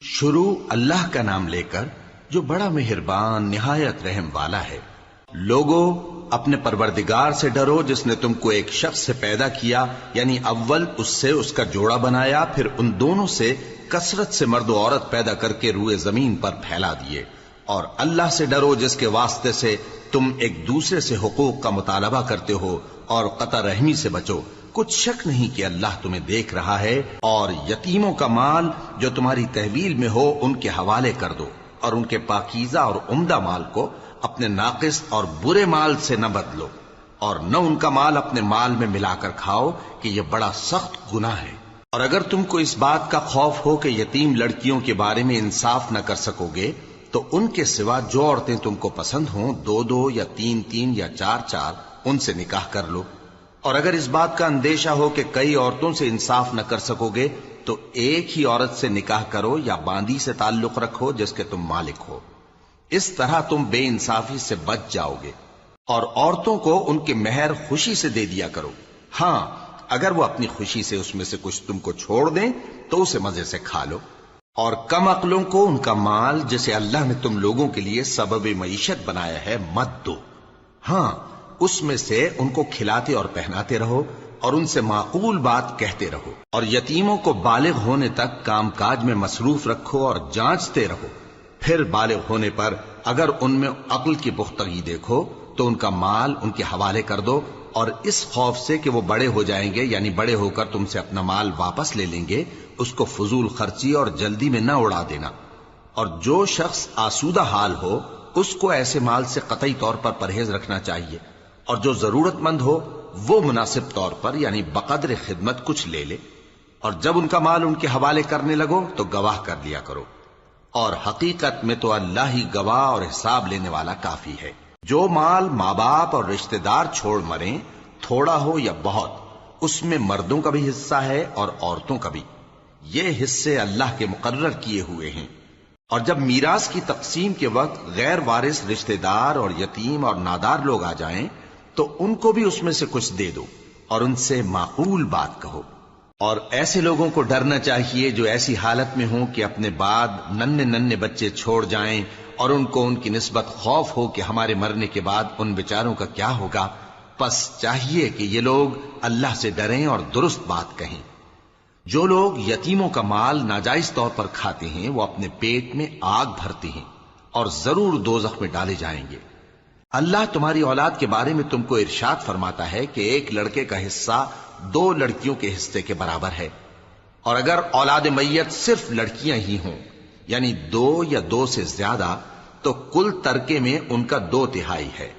شروع اللہ کا نام لے کر جو بڑا مہربان نہایت رحم والا ہے۔ لوگو اپنے پروردگار سے ڈرو جس نے تم کو ایک شخص سے پیدا کیا، یعنی اول اس سے اس کا جوڑا بنایا، پھر ان دونوں سے کثرت سے مرد و عورت پیدا کر کے روئے زمین پر پھیلا دیے۔ اور اللہ سے ڈرو جس کے واسطے سے تم ایک دوسرے سے حقوق کا مطالبہ کرتے ہو، اور قطع رحمی سے بچو۔ کچھ شک نہیں کہ اللہ تمہیں دیکھ رہا ہے۔ اور یتیموں کا مال جو تمہاری تحویل میں ہو ان کے حوالے کر دو، اور ان کے پاکیزہ اور عمدہ مال کو اپنے ناقص اور برے مال سے نہ بدلو، اور نہ ان کا مال اپنے مال میں ملا کر کھاؤ کہ یہ بڑا سخت گناہ ہے۔ اور اگر تم کو اس بات کا خوف ہو کہ یتیم لڑکیوں کے بارے میں انصاف نہ کر سکو گے تو ان کے سوا جو عورتیں تم کو پسند ہوں، دو دو یا تین تین یا چار چار، ان سے نکاح کر لو۔ اور اگر اس بات کا اندیشہ ہو کہ کئی عورتوں سے انصاف نہ کر سکو گے تو ایک ہی عورت سے نکاح کرو یا باندی سے تعلق رکھو جس کے تم مالک ہو۔ اس طرح تم بے انصافی سے بچ جاؤ گے۔ اور عورتوں کو ان کے مہر خوشی سے دے دیا کرو۔ ہاں، اگر وہ اپنی خوشی سے اس میں سے کچھ تم کو چھوڑ دیں تو اسے مزے سے کھا لو۔ اور کم عقلوں کو ان کا مال جسے اللہ نے تم لوگوں کے لیے سبب معیشت بنایا ہے مت دو۔ ہاں، اس میں سے ان کو کھلاتے اور پہناتے رہو اور ان سے معقول بات کہتے رہو۔ اور یتیموں کو بالغ ہونے تک کام کاج میں مصروف رکھو اور جانچتے رہو۔ پھر بالغ ہونے پر اگر ان میں عقل کی پختگی دیکھو تو ان کا مال ان کے حوالے کر دو، اور اس خوف سے کہ وہ بڑے ہو جائیں گے، یعنی بڑے ہو کر تم سے اپنا مال واپس لے لیں گے، اس کو فضول خرچی اور جلدی میں نہ اڑا دینا۔ اور جو شخص آسودہ حال ہو اس کو ایسے مال سے قطعی طور پر پرہیز رکھنا چاہیے، اور جو ضرورت مند ہو وہ مناسب طور پر یعنی بقدر خدمت کچھ لے لے۔ اور جب ان کا مال ان کے حوالے کرنے لگو تو گواہ کر لیا کرو، اور حقیقت میں تو اللہ ہی گواہ اور حساب لینے والا کافی ہے۔ جو مال ماں باپ اور رشتہ دار چھوڑ مریں، تھوڑا ہو یا بہت، اس میں مردوں کا بھی حصہ ہے اور عورتوں کا بھی۔ یہ حصے اللہ کے مقرر کیے ہوئے ہیں۔ اور جب میراث کی تقسیم کے وقت غیر وارث رشتہ دار اور یتیم اور نادار لوگ آ جائیں تو ان کو بھی اس میں سے کچھ دے دو اور ان سے معقول بات کہو۔ اور ایسے لوگوں کو ڈرنا چاہیے جو ایسی حالت میں ہوں کہ اپنے بعد ننھے ننھے بچے چھوڑ جائیں، اور ان کو ان کی نسبت خوف ہو کہ ہمارے مرنے کے بعد ان بیچاروں کا کیا ہوگا۔ پس چاہیے کہ یہ لوگ اللہ سے ڈریں اور درست بات کہیں۔ جو لوگ یتیموں کا مال ناجائز طور پر کھاتے ہیں وہ اپنے پیٹ میں آگ بھرتے ہیں اور ضرور دوزخ میں ڈالے جائیں گے۔ اللہ تمہاری اولاد کے بارے میں تم کو ارشاد فرماتا ہے کہ ایک لڑکے کا حصہ دو لڑکیوں کے حصے کے برابر ہے، اور اگر اولاد میت صرف لڑکیاں ہی ہوں یعنی دو یا دو سے زیادہ تو کل ترکے میں ان کا 2/3 ہے،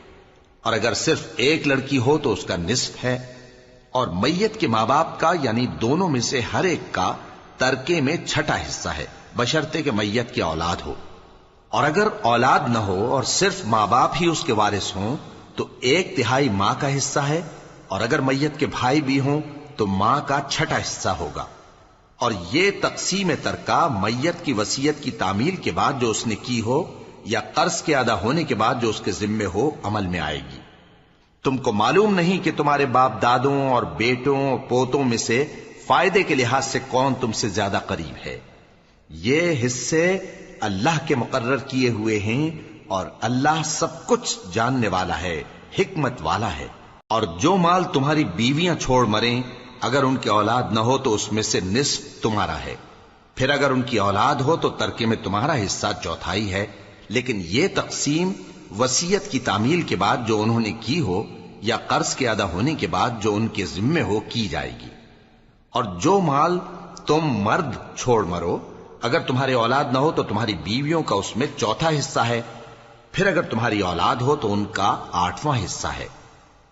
اور اگر صرف ایک لڑکی ہو تو اس کا نصف ہے۔ اور میت کے ماں باپ کا یعنی دونوں میں سے ہر ایک کا ترکے میں 6واں حصہ ہے، بشرطے کہ میت کی اولاد ہو۔ اور اگر اولاد نہ ہو اور صرف ماں باپ ہی اس کے وارث ہوں تو 1/3 ماں کا حصہ ہے، اور اگر میت کے بھائی بھی ہوں تو ماں کا 6واں حصہ ہوگا۔ اور یہ تقسیم ترکہ میت کی وصیت کی تعمیل کے بعد جو اس نے کی ہو یا قرض کے ادا ہونے کے بعد جو اس کے ذمے ہو عمل میں آئے گی۔ تم کو معلوم نہیں کہ تمہارے باپ دادوں اور بیٹوں اور پوتوں میں سے فائدے کے لحاظ سے کون تم سے زیادہ قریب ہے۔ یہ حصے اللہ کے مقرر کیے ہوئے ہیں، اور اللہ سب کچھ جاننے والا ہے، حکمت والا ہے۔ اور جو مال تمہاری بیویاں چھوڑ مریں اگر ان کی اولاد نہ ہو تو اس میں سے نصف تمہارا ہے، پھر اگر ان کی اولاد ہو تو ترکے میں تمہارا حصہ 1/4 ہے۔ لیکن یہ تقسیم وصیت کی تعمیل کے بعد جو انہوں نے کی ہو یا قرض کے ادا ہونے کے بعد جو ان کے ذمے ہو کی جائے گی۔ اور جو مال تم مرد چھوڑ مرو اگر تمہارے اولاد نہ ہو تو تمہاری بیویوں کا اس میں 1/4 حصہ ہے، پھر اگر تمہاری اولاد ہو تو ان کا 8واں حصہ ہے۔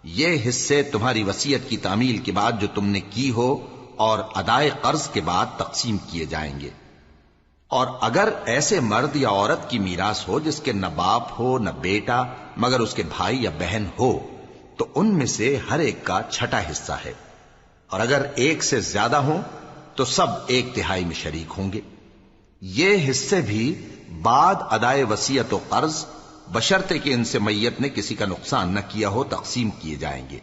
یہ حصے تمہاری وصیت کی تعمیل کے بعد جو تم نے کی ہو اور ادائے قرض کے بعد تقسیم کیے جائیں گے۔ اور اگر ایسے مرد یا عورت کی میراث ہو جس کے نہ باپ ہو نہ بیٹا مگر اس کے بھائی یا بہن ہو تو ان میں سے ہر ایک کا 6واں حصہ ہے، اور اگر ایک سے زیادہ ہوں تو سب 1/3 میں شریک ہوں گے۔ یہ حصے بھی بعد ادائے وصیت و قرض بشرطے کہ ان سے میت نے کسی کا نقصان نہ کیا ہو تقسیم کیے جائیں گے۔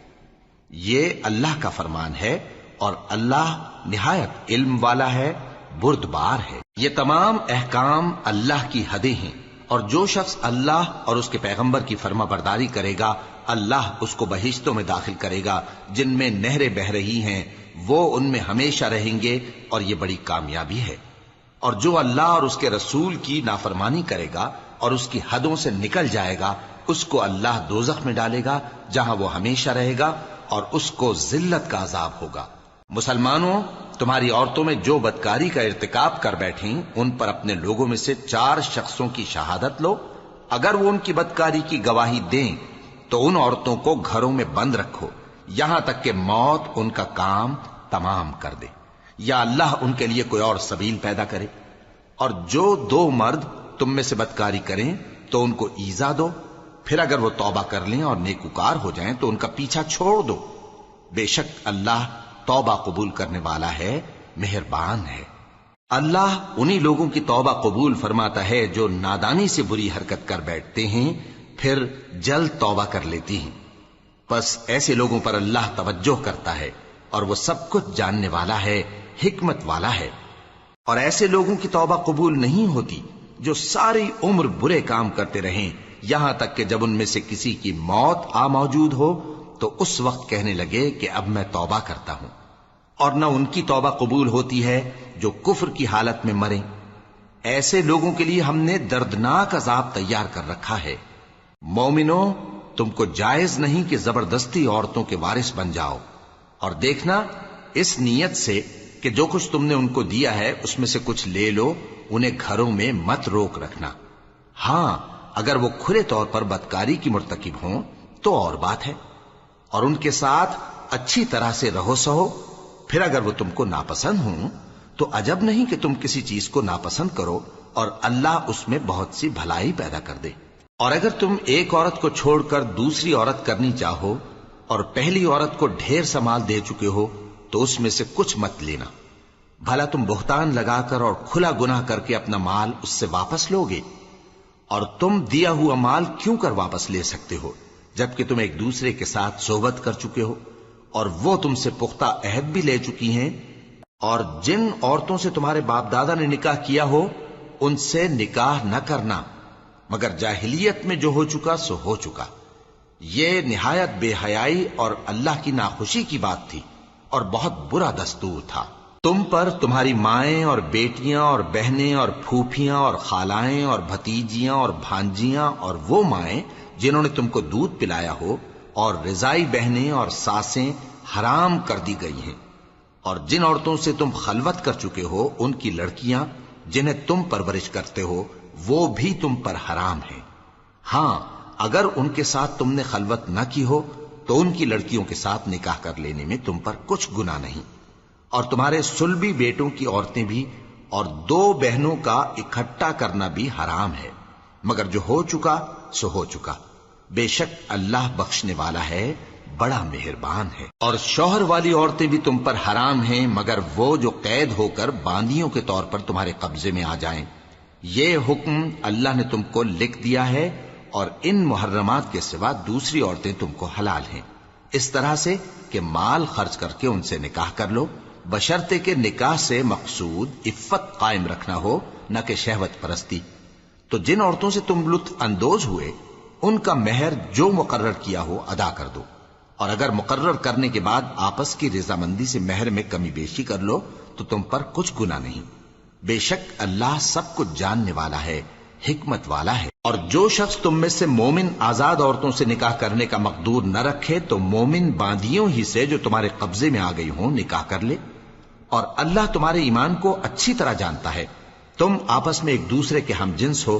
یہ اللہ کا فرمان ہے، اور اللہ نہایت علم والا ہے، بردبار ہے۔ یہ تمام احکام اللہ کی حدیں ہیں، اور جو شخص اللہ اور اس کے پیغمبر کی فرما برداری کرے گا اللہ اس کو بہشتوں میں داخل کرے گا جن میں نہریں بہ رہی ہیں، وہ ان میں ہمیشہ رہیں گے، اور یہ بڑی کامیابی ہے۔ اور جو اللہ اور اس کے رسول کی نافرمانی کرے گا اور اس کی حدوں سے نکل جائے گا اس کو اللہ دوزخ میں ڈالے گا جہاں وہ ہمیشہ رہے گا، اور اس کو ذلت کا عذاب ہوگا۔ مسلمانوں، تمہاری عورتوں میں جو بدکاری کا ارتکاب کر بیٹھیں ان پر اپنے لوگوں میں سے 4 شخصوں کی شہادت لو۔ اگر وہ ان کی بدکاری کی گواہی دیں تو ان عورتوں کو گھروں میں بند رکھو یہاں تک کہ موت ان کا کام تمام کر دے، یا اللہ ان کے لیے کوئی اور سبیل پیدا کرے۔ اور جو 2 مرد تم میں سے بدکاری کریں تو ان کو ایذا دو، پھر اگر وہ توبہ کر لیں اور نیکوکار ہو جائیں تو ان کا پیچھا چھوڑ دو۔ بے شک اللہ توبہ قبول کرنے والا ہے، مہربان ہے۔ اللہ انہی لوگوں کی توبہ قبول فرماتا ہے جو نادانی سے بری حرکت کر بیٹھتے ہیں پھر جلد توبہ کر لیتی ہیں، پس ایسے لوگوں پر اللہ توجہ کرتا ہے اور وہ سب کچھ جاننے والا ہے، حکمت والا ہے۔ اور ایسے لوگوں کی توبہ قبول نہیں ہوتی جو ساری عمر برے کام کرتے رہیں یہاں تک کہ جب ان میں سے کسی کی موت آ موجود ہو تو اس وقت کہنے لگے کہ اب میں توبہ کرتا ہوں۔ اور نہ ان کی توبہ قبول ہوتی ہے جو کفر کی حالت میں مریں۔ ایسے لوگوں کے لیے ہم نے دردناک عذاب تیار کر رکھا ہے۔ مومنوں، تم کو جائز نہیں کہ زبردستی عورتوں کے وارث بن جاؤ، اور دیکھنا اس نیت سے کہ جو کچھ تم نے ان کو دیا ہے اس میں سے کچھ لے لو، انہیں گھروں میں مت روک رکھنا۔ ہاں، اگر وہ کھلے طور پر بدکاری کی مرتکب ہوں تو اور بات ہے، اور ان کے ساتھ اچھی طرح سے رہو سہو۔ پھر اگر وہ تم کو ناپسند ہوں تو عجب نہیں کہ تم کسی چیز کو ناپسند کرو اور اللہ اس میں بہت سی بھلائی پیدا کر دے۔ اور اگر تم ایک عورت کو چھوڑ کر دوسری عورت کرنی چاہو اور پہلی عورت کو ڈھیر سا مال دے چکے ہو تو اس میں سے کچھ مت لینا، بھلا تم بہتان لگا کر اور کھلا گناہ کر کے اپنا مال اس سے واپس لوگے؟ اور تم دیا ہوا مال کیوں کر واپس لے سکتے ہو جبکہ تم ایک دوسرے کے ساتھ صحبت کر چکے ہو اور وہ تم سے پختہ عہد بھی لے چکی ہیں؟ اور جن عورتوں سے تمہارے باپ دادا نے نکاح کیا ہو ان سے نکاح نہ کرنا مگر جاہلیت میں جو ہو چکا سو ہو چکا۔ یہ نہایت بے حیائی اور اللہ کی ناخوشی کی بات تھی اور بہت برا دستور تھا۔ تم پر تمہاری مائیں اور بیٹیاں اور بہنیں اور پھوپھیاں اور خالائیں اور بھتیجیاں اور بھانجیاں اور وہ مائیں جنہوں نے تم کو دودھ پلایا ہو اور رضائی بہنیں اور ساسیں حرام کر دی گئی ہیں، اور جن عورتوں سے تم خلوت کر چکے ہو ان کی لڑکیاں جنہیں تم پرورش کرتے ہو وہ بھی تم پر حرام ہیں۔ ہاں، اگر ان کے ساتھ تم نے خلوت نہ کی ہو تو ان کی لڑکیوں کے ساتھ نکاح کر لینے میں تم پر کچھ گناہ نہیں۔ اور تمہارے صلبی بیٹوں کی عورتیں بھی اور 2 بہنوں کا اکٹھا کرنا بھی حرام ہے، مگر جو ہو چکا سو ہو چکا۔ بے شک اللہ بخشنے والا ہے، بڑا مہربان ہے۔ اور شوہر والی عورتیں بھی تم پر حرام ہیں مگر وہ جو قید ہو کر باندیوں کے طور پر تمہارے قبضے میں آ جائیں۔ یہ حکم اللہ نے تم کو لکھ دیا ہے، اور ان محرمات کے سوا دوسری عورتیں تم کو حلال ہیں، اس طرح سے کہ مال خرچ کر کے ان سے نکاح کر لو، بشرطے کہ نکاح سے مقصود عفت قائم رکھنا ہو نہ کہ شہوت پرستی۔ تو جن عورتوں سے تم لطف اندوز ہوئے ان کا مہر جو مقرر کیا ہو ادا کر دو، اور اگر مقرر کرنے کے بعد آپس کی رضامندی سے مہر میں کمی بیشی کر لو تو تم پر کچھ گناہ نہیں۔ بے شک اللہ سب کچھ جاننے والا ہے، حکمت والا ہے۔ اور جو شخص تم میں سے مومن آزاد عورتوں سے نکاح کرنے کا مقدور نہ رکھے تو مومن باندیوں ہی سے جو تمہارے قبضے میں آ گئی ہوں نکاح کر لے، اور اللہ تمہارے ایمان کو اچھی طرح جانتا ہے۔ تم آپس میں ایک دوسرے کے ہم جنس ہو،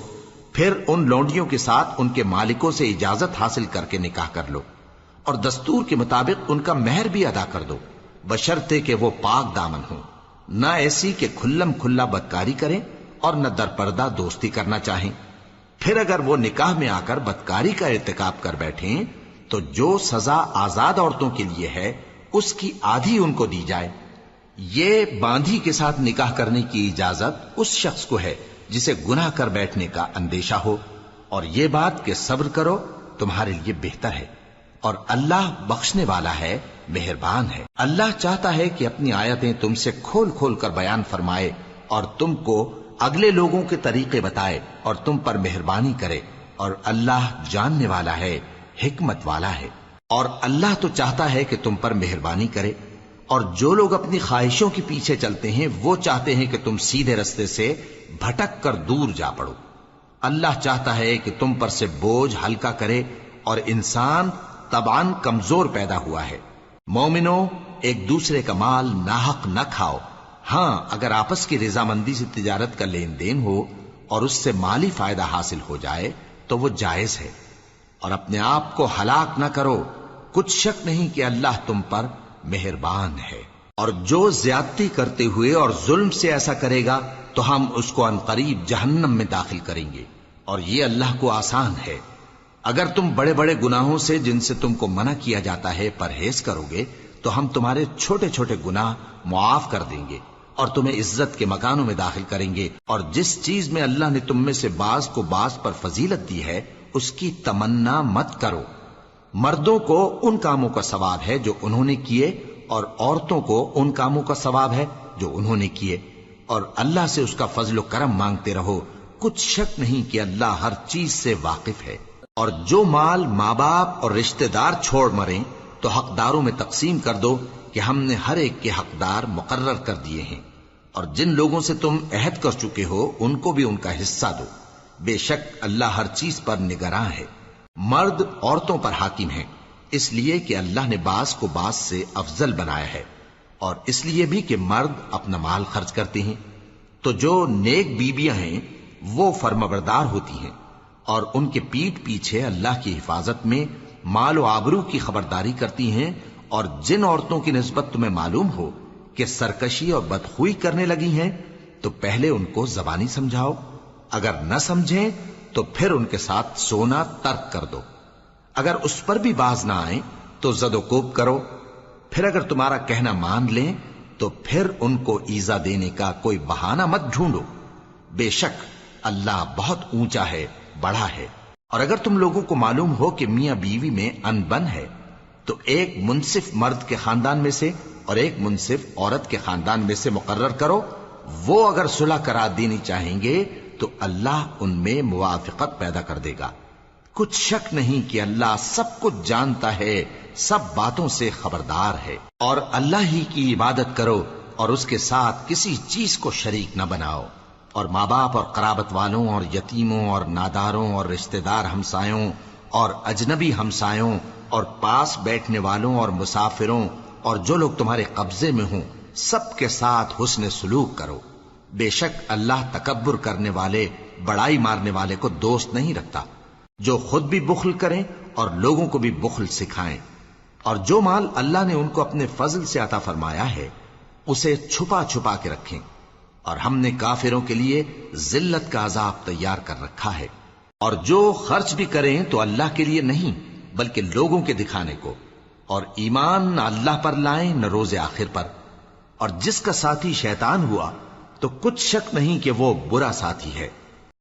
پھر ان لونڈیوں کے ساتھ ان کے مالکوں سے اجازت حاصل کر کے نکاح کر لو، اور دستور کے مطابق ان کا مہر بھی ادا کر دو، بشرطے کہ وہ پاک دامن ہوں، نہ ایسی کہ کھلم کھلا بدکاری کریں اور نہ درپردہ دوستی کرنا چاہیں۔ پھر اگر وہ نکاح میں آ کر بدکاری کا ارتکاب کر بیٹھیں تو جو سزا آزاد عورتوں کے لیے ہے اس کی آدھی ان کو دی جائے۔ یہ باندھی کے ساتھ نکاح کرنے کی اجازت اس شخص کو ہے جسے گناہ کر بیٹھنے کا اندیشہ ہو، اور یہ بات کہ صبر کرو تمہارے لیے بہتر ہے، اور اللہ بخشنے والا ہے، مہربان ہے۔ اللہ چاہتا ہے کہ اپنی آیتیں تم سے کھول کھول کر بیان فرمائے اور تم کو اگلے لوگوں کے طریقے بتائے اور تم پر مہربانی کرے، اور اللہ جاننے والا ہے، حکمت والا ہے۔ اور اللہ تو چاہتا ہے کہ تم پر مہربانی کرے، اور جو لوگ اپنی خواہشوں کے پیچھے چلتے ہیں وہ چاہتے ہیں کہ تم سیدھے رستے سے بھٹک کر دور جا پڑو۔ اللہ چاہتا ہے کہ تم پر سے بوجھ ہلکا کرے، اور انسان طبعاً کمزور پیدا ہوا ہے۔ مومنو، ایک دوسرے کا مال ناحق نہ کھاؤ۔ ہاں، اگر آپس کی رضامندی سے تجارت کا لین دین ہو اور اس سے مالی فائدہ حاصل ہو جائے تو وہ جائز ہے، اور اپنے آپ کو ہلاک نہ کرو، کچھ شک نہیں کہ اللہ تم پر مہربان ہے۔ اور جو زیادتی کرتے ہوئے اور ظلم سے ایسا کرے گا تو ہم اس کو عنقریب جہنم میں داخل کریں گے، اور یہ اللہ کو آسان ہے۔ اگر تم بڑے بڑے گناہوں سے جن سے تم کو منع کیا جاتا ہے پرہیز کرو گے تو ہم تمہارے چھوٹے چھوٹے گناہ معاف کر دیں گے اور تمہیں عزت کے مکانوں میں داخل کریں گے۔ اور جس چیز میں اللہ نے تم میں سے بعض کو بعض پر فضیلت دی ہے اس کی تمنا مت کرو۔ مردوں کو ان کاموں کا ثواب ہے جو انہوں نے کیے، اور عورتوں کو ان کاموں کا ثواب ہے جو انہوں نے کیے، اور اللہ سے اس کا فضل و کرم مانگتے رہو، کچھ شک نہیں کہ اللہ ہر چیز سے واقف ہے۔ اور جو مال ماں باپ اور رشتہ دار چھوڑ مریں تو حقداروں میں تقسیم کر دو کہ ہم نے ہر ایک کے حقدار مقرر کر دیے ہیں، اور جن لوگوں سے تم عہد کر چکے ہو ان کو بھی ان کا حصہ دو، بے شک اللہ ہر چیز پر نگراں ہے۔ مرد عورتوں پر حاکم ہیں، اس لیے کہ اللہ نے بعض کو بعض سے افضل بنایا ہے، اور اس لیے بھی کہ مرد اپنا مال خرچ کرتے ہیں، تو جو نیک بیویاں ہیں وہ فرمانبردار ہوتی ہیں، اور ان کے پیٹھ پیچھے اللہ کی حفاظت میں مال و آبرو کی خبرداری کرتی ہیں۔ اور جن عورتوں کی نسبت تمہیں معلوم ہو کہ سرکشی اور بدخوئی کرنے لگی ہیں تو پہلے ان کو زبانی سمجھاؤ، اگر نہ سمجھیں تو پھر ان کے ساتھ سونا ترک کر دو۔ اگر اس پر بھی باز نہ آئیں تو زد و کوب کرو، پھر اگر تمہارا کہنا مان لیں تو پھر ان کو ایذا دینے کا کوئی بہانہ مت ڈھونڈو، بے شک اللہ بہت اونچا ہے، بڑا ہے۔ اور اگر تم لوگوں کو معلوم ہو کہ میاں بیوی میں ان بن ہے تو ایک منصف مرد کے خاندان میں سے اور ایک منصف عورت کے خاندان میں سے مقرر کرو، وہ اگر صلح کرا دینی چاہیں گے تو اللہ ان میں موافقت پیدا کر دے گا۔ کچھ شک نہیں کہ اللہ سب کچھ جانتا ہے، سب باتوں سے خبردار ہے۔ اور اللہ ہی کی عبادت کرو اور اس کے ساتھ کسی چیز کو شریک نہ بناؤ، اور ماں باپ اور قرابت والوں اور یتیموں اور ناداروں اور رشتہ دار ہمسایوں اور اجنبی ہمسایوں اور پاس بیٹھنے والوں اور مسافروں اور جو لوگ تمہارے قبضے میں ہوں سب کے ساتھ حسن سلوک کرو، بے شک اللہ تکبر کرنے والے، بڑائی مارنے والے کو دوست نہیں رکھتا۔ جو خود بھی بخل کریں اور لوگوں کو بھی بخل سکھائیں، اور جو مال اللہ نے ان کو اپنے فضل سے عطا فرمایا ہے اسے چھپا چھپا کے رکھیں، اور ہم نے کافروں کے لیے ذلت کا عذاب تیار کر رکھا ہے۔ اور جو خرچ بھی کریں تو اللہ کے لیے نہیں بلکہ لوگوں کے دکھانے کو، اور ایمان نہ اللہ پر لائیں نہ روز آخر پر۔ اور جس کا ساتھی شیطان ہوا تو کچھ شک نہیں کہ وہ برا ساتھی ہے۔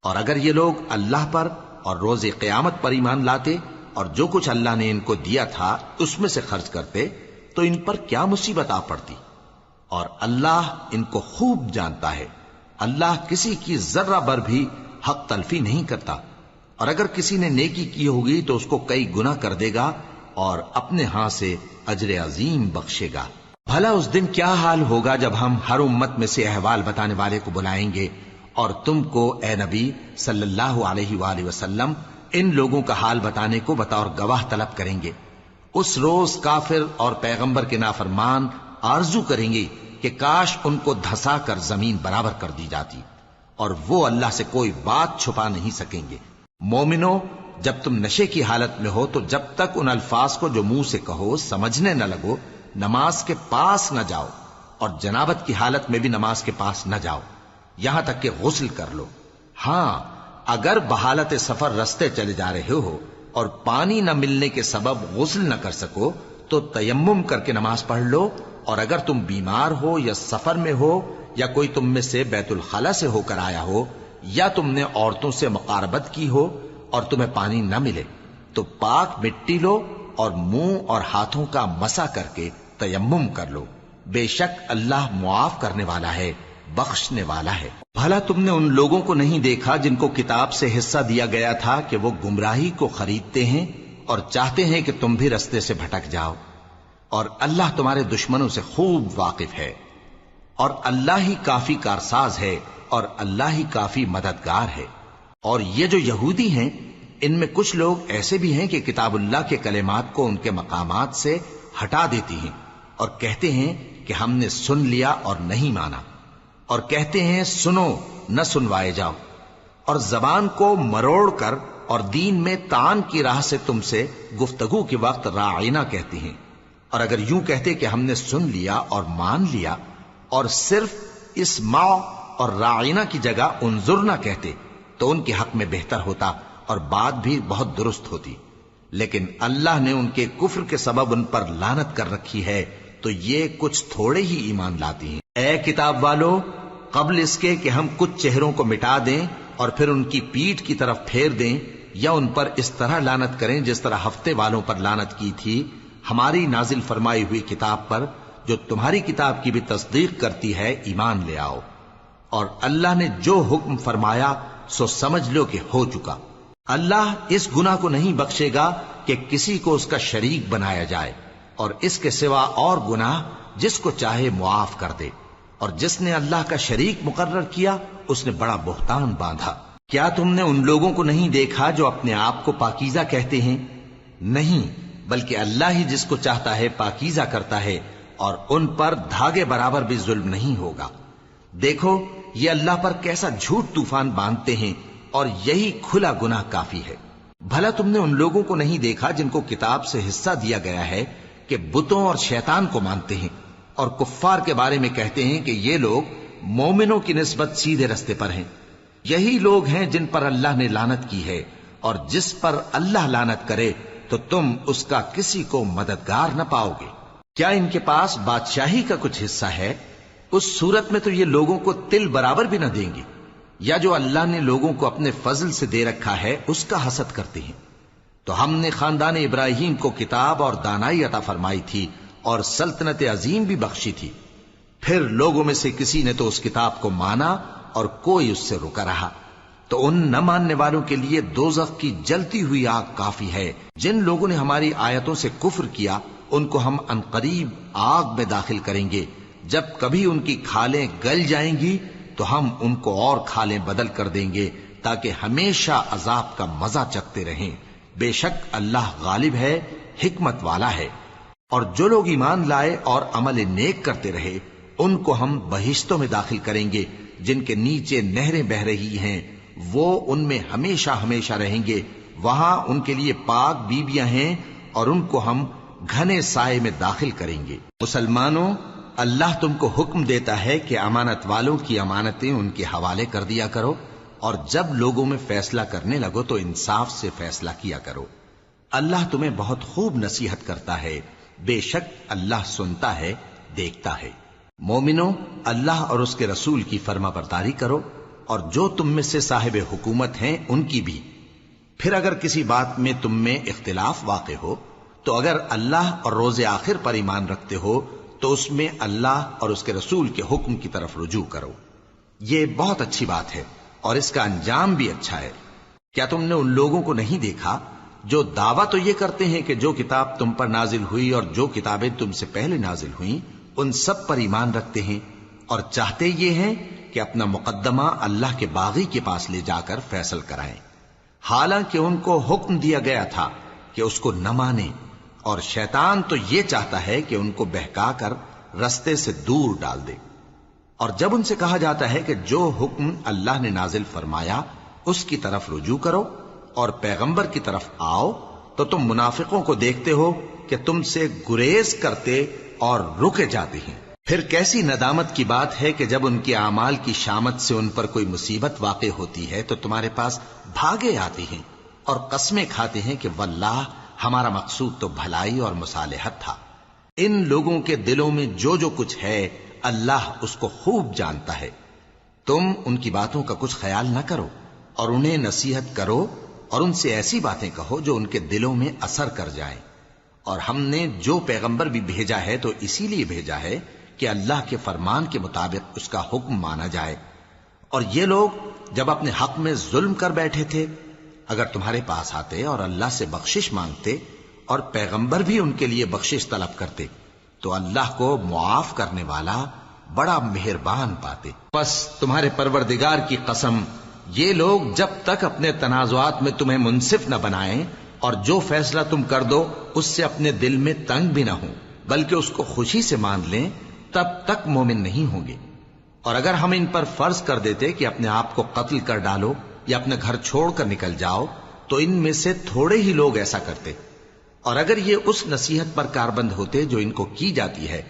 اور اگر یہ لوگ اللہ پر اور روز قیامت پر ایمان لاتے اور جو کچھ اللہ نے ان کو دیا تھا اس میں سے خرچ کرتے تو ان پر کیا مصیبت آ پڑتی، اور اللہ ان کو خوب جانتا ہے۔ اللہ کسی کی ذرہ بر بھی حق تلفی نہیں کرتا، اور اگر کسی نے نیکی کی ہوگی تو اس کو کئی گنا کر دے گا اور اپنے ہاں سے اجر عظیم بخشے گا۔ بھلا اس دن کیا حال ہوگا جب ہم ہر امت میں سے احوال بتانے والے کو بلائیں گے اور تم کو اے نبی صلی اللہ علیہ وآلہ وسلم ان لوگوں کا حال بتانے کو بطور گواہ طلب کریں گے۔ اس روز کافر اور پیغمبر کے نافرمان آرزو کریں گے کہ کاش ان کو دھسا کر زمین برابر کر دی جاتی، اور وہ اللہ سے کوئی بات چھپا نہیں سکیں گے۔ مومنو، جب تم نشے کی حالت میں ہو تو جب تک ان الفاظ کو جو منہ سے کہو سمجھنے نہ لگو نماز کے پاس نہ جاؤ، اور جنابت کی حالت میں بھی نماز کے پاس نہ جاؤ یہاں تک کہ غسل کر لو۔ ہاں، اگر بحالت سفر رستے چلے جا رہے ہو اور پانی نہ ملنے کے سبب غسل نہ کر سکو تو تیمم کر کے نماز پڑھ لو، اور اگر تم بیمار ہو یا سفر میں ہو یا کوئی تم میں سے بیت الخلا سے ہو کر آیا ہو یا تم نے عورتوں سے مقاربت کی ہو اور تمہیں پانی نہ ملے تو پاک مٹی لو اور منہ اور ہاتھوں کا مسح کر کے تیمم کر لو، بے شک اللہ معاف کرنے والا ہے، بخشنے والا ہے۔ بھلا تم نے ان لوگوں کو نہیں دیکھا جن کو کتاب سے حصہ دیا گیا تھا کہ وہ گمراہی کو خریدتے ہیں اور چاہتے ہیں کہ تم بھی رستے سے بھٹک جاؤ، اور اللہ تمہارے دشمنوں سے خوب واقف ہے، اور اللہ ہی کافی کارساز ہے، اور اللہ ہی کافی مددگار ہے۔ اور یہ جو یہودی ہیں، ان میں کچھ لوگ ایسے بھی ہیں کہ کتاب اللہ کے کلمات کو ان کے مقامات سے ہٹا دیتی ہیں اور کہتے ہیں کہ ہم نے سن لیا اور نہیں مانا، اور کہتے ہیں سنو نہ سنوائے جاؤ، اور زبان کو مروڑ کر اور دین میں طعن کی راہ سے تم سے گفتگو کے وقت راعینا کہتی ہیں۔ اور اگر یوں کہتے کہ ہم نے سن لیا اور مان لیا، اور صرف اسمع اور راعینا کی جگہ انظرنا کہتے، تو ان کے حق میں بہتر ہوتا اور بات بھی بہت درست ہوتی۔ لیکن اللہ نے ان کے کفر کے سبب ان پر لعنت کر رکھی ہے، تو یہ کچھ تھوڑے ہی ایمان لاتی ہیں۔ اے کتاب والو، قبل اس کے کہ ہم کچھ چہروں کو مٹا دیں اور پھر ان کی پیٹھ کی طرف پھیر دیں یا ان پر اس طرح لعنت کریں جس طرح ہفتے والوں پر لعنت کی تھی، ہماری نازل فرمائی ہوئی کتاب پر جو تمہاری کتاب کی بھی تصدیق کرتی ہے ایمان لے آؤ۔ اور اللہ نے جو حکم فرمایا سو سمجھ لو کہ ہو چکا۔ اللہ اس گناہ کو نہیں بخشے گا کہ کسی کو اس کا شریک بنایا جائے، اور اس کے سوا اور گناہ جس کو چاہے معاف کر دے، اور جس نے اللہ کا شریک مقرر کیا اس نے بڑا بہتان باندھا۔ کیا تم نے ان لوگوں کو نہیں دیکھا جو اپنے آپ کو پاکیزہ کہتے ہیں؟ نہیں، بلکہ اللہ ہی جس کو چاہتا ہے پاکیزہ کرتا ہے، اور ان پر دھاگے برابر بھی ظلم نہیں ہوگا۔ دیکھو یہ اللہ پر کیسا جھوٹ طوفان باندھتے ہیں، اور یہی کھلا گناہ کافی ہے۔ بھلا تم نے ان لوگوں کو نہیں دیکھا جن کو کتاب سے حصہ دیا گیا ہے کہ بتوں اور شیطان کو مانتے ہیں، اور کفار کے بارے میں کہتے ہیں کہ یہ لوگ مومنوں کی نسبت سیدھے رستے پر ہیں۔ یہی لوگ ہیں جن پر اللہ نے لعنت کی ہے، اور جس پر اللہ لعنت کرے تو تم اس کا کسی کو مددگار نہ پاؤ گے۔ کیا ان کے پاس بادشاہی کا کچھ حصہ ہے؟ اس صورت میں تو یہ لوگوں کو تل برابر بھی نہ دیں گے، یا جو اللہ نے لوگوں کو اپنے فضل سے دے رکھا ہے اس کا حسد کرتے ہیں۔ تو ہم نے خاندان ابراہیم کو کتاب اور دانائی عطا فرمائی تھی اور سلطنت عظیم بھی بخشی تھی، پھر لوگوں میں سے کسی نے تو اس کتاب کو مانا اور کوئی اس سے رکا رہا، تو ان نہ ماننے والوں کے لیے دوزخ کی جلتی ہوئی آگ کافی ہے۔ جن لوگوں نے ہماری آیتوں سے کفر کیا ان کو ہم عنقریب آگ میں داخل کریں گے، جب کبھی ان کی کھالیں گل جائیں گی تو ہم ان کو اور کھالیں بدل کر دیں گے تاکہ ہمیشہ عذاب کا مزہ چکھتے رہیں۔ بے شک اللہ غالب ہے، حکمت والا ہے۔ اور جو لوگ ایمان لائے اور عمل نیک کرتے رہے ان کو ہم بہشتوں میں داخل کریں گے جن کے نیچے نہریں بہ رہی ہیں، وہ ان میں ہمیشہ ہمیشہ رہیں گے۔ وہاں ان کے لیے پاک بیویاں ہیں اور ان کو ہم گھنے سائے میں داخل کریں گے۔ مسلمانوں، اللہ تم کو حکم دیتا ہے کہ امانت والوں کی امانتیں ان کے حوالے کر دیا کرو، اور جب لوگوں میں فیصلہ کرنے لگو تو انصاف سے فیصلہ کیا کرو۔ اللہ تمہیں بہت خوب نصیحت کرتا ہے، بے شک اللہ سنتا ہے، دیکھتا ہے۔ مومنو، اللہ اور اس کے رسول کی فرما برداری کرو، اور جو تم میں سے صاحب حکومت ہیں ان کی بھی۔ پھر اگر کسی بات میں تم میں اختلاف واقع ہو تو اگر اللہ اور روز آخر پر ایمان رکھتے ہو تو اس میں اللہ اور اس کے رسول کے حکم کی طرف رجوع کرو۔ یہ بہت اچھی بات ہے اور اس کا انجام بھی اچھا ہے۔ کیا تم نے ان لوگوں کو نہیں دیکھا جو دعویٰ تو یہ کرتے ہیں کہ جو کتاب تم پر نازل ہوئی اور جو کتابیں تم سے پہلے نازل ہوئیں ان سب پر ایمان رکھتے ہیں، اور چاہتے یہ ہیں کہ اپنا مقدمہ اللہ کے باغی کے پاس لے جا کر فیصل کرائیں، حالانکہ ان کو حکم دیا گیا تھا کہ اس کو نہ مانیں، اور شیطان تو یہ چاہتا ہے کہ ان کو بہکا کر رستے سے دور ڈال دے۔ اور جب ان سے کہا جاتا ہے کہ جو حکم اللہ نے نازل فرمایا اس کی طرف رجوع کرو اور پیغمبر کی طرف آؤ، تو تم منافقوں کو دیکھتے ہو کہ تم سے گریز کرتے اور رکے جاتے ہیں۔ پھر کیسی ندامت کی بات ہے کہ جب ان کے اعمال کی شامت سے ان پر کوئی مصیبت واقع ہوتی ہے تو تمہارے پاس بھاگے آتے ہیں اور قسمیں کھاتے ہیں کہ واللہ ہمارا مقصود تو بھلائی اور مصالحت تھا۔ ان لوگوں کے دلوں میں جو جو کچھ ہے اللہ اس کو خوب جانتا ہے۔ تم ان کی باتوں کا کچھ خیال نہ کرو اور انہیں نصیحت کرو اور ان سے ایسی باتیں کہو جو ان کے دلوں میں اثر کر جائیں۔ اور ہم نے جو پیغمبر بھی بھیجا ہے تو اسی لیے بھیجا ہے کہ اللہ کے فرمان کے مطابق اس کا حکم مانا جائے۔ اور یہ لوگ جب اپنے حق میں ظلم کر بیٹھے تھے، اگر تمہارے پاس آتے اور اللہ سے بخشش مانگتے اور پیغمبر بھی ان کے لیے بخشش طلب کرتے تو اللہ کو معاف کرنے والا بڑا مہربان پاتے۔ بس تمہارے پروردگار کی قسم، یہ لوگ جب تک اپنے تنازعات میں تمہیں منصف نہ بنائیں اور جو فیصلہ تم کر دو اس سے اپنے دل میں تنگ بھی نہ ہوں بلکہ اس کو خوشی سے مان لیں، تب تک مومن نہیں ہوں گے۔ اور اگر ہم ان پر فرض کر دیتے کہ اپنے آپ کو قتل کر ڈالو یا اپنا گھر چھوڑ کر نکل جاؤ تو ان میں سے تھوڑے ہی لوگ ایسا کرتے، اور اگر یہ اس نصیحت پر کاربند ہوتے جو ان کو کی جاتی ہے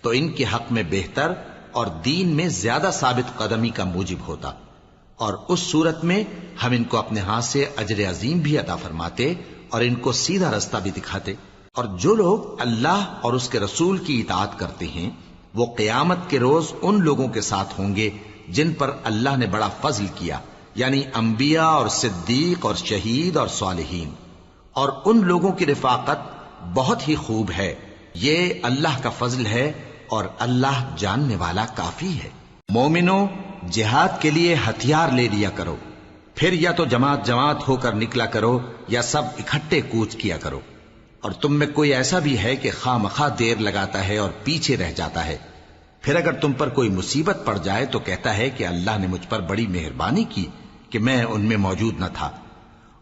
تو ان کے حق میں بہتر اور دین میں زیادہ ثابت قدمی کا موجب ہوتا، اور اس صورت میں ہم ان کو اپنے ہاتھ سے اجر عظیم بھی عطا فرماتے اور ان کو سیدھا رستہ بھی دکھاتے۔ اور جو لوگ اللہ اور اس کے رسول کی اطاعت کرتے ہیں وہ قیامت کے روز ان لوگوں کے ساتھ ہوں گے جن پر اللہ نے بڑا فضل کیا، یعنی انبیاء اور صدیق اور شہید اور صالحین، اور ان لوگوں کی رفاقت بہت ہی خوب ہے۔ یہ اللہ کا فضل ہے اور اللہ جاننے والا کافی ہے۔ مومنو، جہاد کے لیے ہتھیار لے لیا کرو، پھر یا تو جماعت جماعت ہو کر نکلا کرو یا سب اکٹھے کوچ کیا کرو۔ اور تم میں کوئی ایسا بھی ہے کہ خواہ مخواہ دیر لگاتا ہے اور پیچھے رہ جاتا ہے، پھر اگر تم پر کوئی مصیبت پڑ جائے تو کہتا ہے کہ اللہ نے مجھ پر بڑی مہربانی کی کہ میں ان میں موجود نہ تھا۔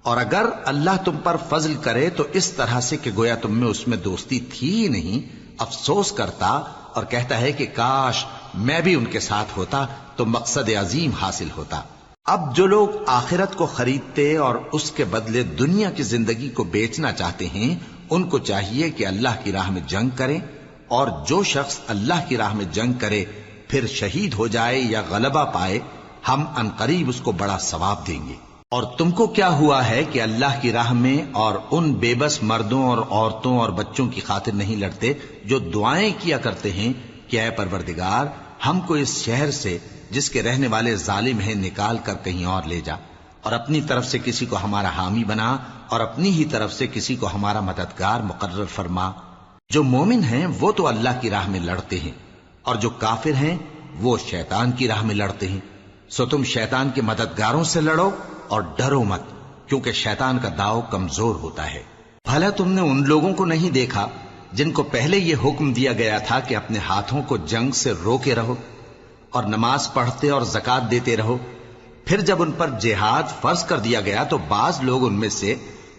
اور اگر اللہ تم پر فضل کرے تو اس طرح سے کہ گویا تم میں اس میں دوستی تھی ہی نہیں، افسوس کرتا اور کہتا ہے کہ کاش میں بھی ان کے ساتھ ہوتا تو مقصد عظیم حاصل ہوتا۔ اب جو لوگ آخرت کو خریدتے اور اس کے بدلے دنیا کی زندگی کو بیچنا چاہتے ہیں ان کو چاہیے کہ اللہ کی راہ میں جنگ کریں، اور جو شخص اللہ کی راہ میں جنگ کرے پھر شہید ہو جائے یا غلبہ پائے ہم عنقریب اس کو بڑا ثواب دیں گے۔ اور تم کو کیا ہوا ہے کہ اللہ کی راہ میں اور ان بے بس مردوں اور عورتوں اور بچوں کی خاطر نہیں لڑتے جو دعائیں کیا کرتے ہیں کہ اے پروردگار ہم کو اس شہر سے جس کے رہنے والے ظالم ہیں نکال کر کہیں اور لے جا، اور اپنی طرف سے کسی کو ہمارا حامی بنا اور اپنی ہی طرف سے کسی کو ہمارا مددگار مقرر فرما۔ جو مومن ہیں وہ تو اللہ کی راہ میں لڑتے ہیں، اور جو کافر ہیں وہ شیطان کی راہ میں لڑتے ہیں، سو تم شیطان کے مددگاروں سے لڑو اور ڈرو مت، کیونکہ شیطان کا داؤ کمزور ہوتا ہے۔ بھلا تم نے ان لوگوں کو نہیں دیکھا جن کو پہلے یہ حکم دیا گیا تھا کہ اپنے ہاتھوں کو جنگ سے روکے رہو اور نماز پڑھتے اور زکوٰۃ دیتے رہو، پھر جب ان پر جہاد فرض کر دیا گیا تو بعض لوگ ان میں سے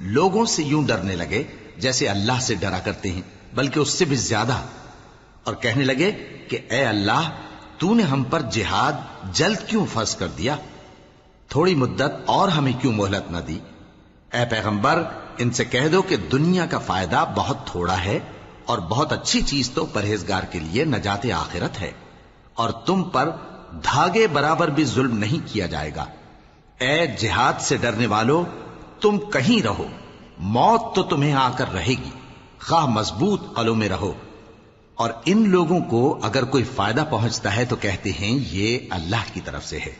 لوگوں سے یوں ڈرنے لگے جیسے اللہ سے ڈرا کرتے ہیں، بلکہ اس سے بھی زیادہ، اور کہنے لگے کہ اے اللہ تو نے ہم پر جہاد جلد کیوں فرض کر دیا، تھوڑی مدت اور ہمیں کیوں مہلت نہ دی۔ اے پیغمبر ان سے کہہ دو کہ دنیا کا فائدہ بہت تھوڑا ہے اور بہت اچھی چیز تو پرہیزگار کے لیے نجات آخرت ہے، اور تم پر دھاگے برابر بھی ظلم نہیں کیا جائے گا۔ اے جہاد سے ڈرنے والو، تم کہیں رہو، موت تو تمہیں آ کر رہے گی، خواہ مضبوط قلعوں میں رہو۔ اور ان لوگوں کو اگر کوئی فائدہ پہنچتا ہے تو کہتے ہیں یہ اللہ کی طرف سے ہے،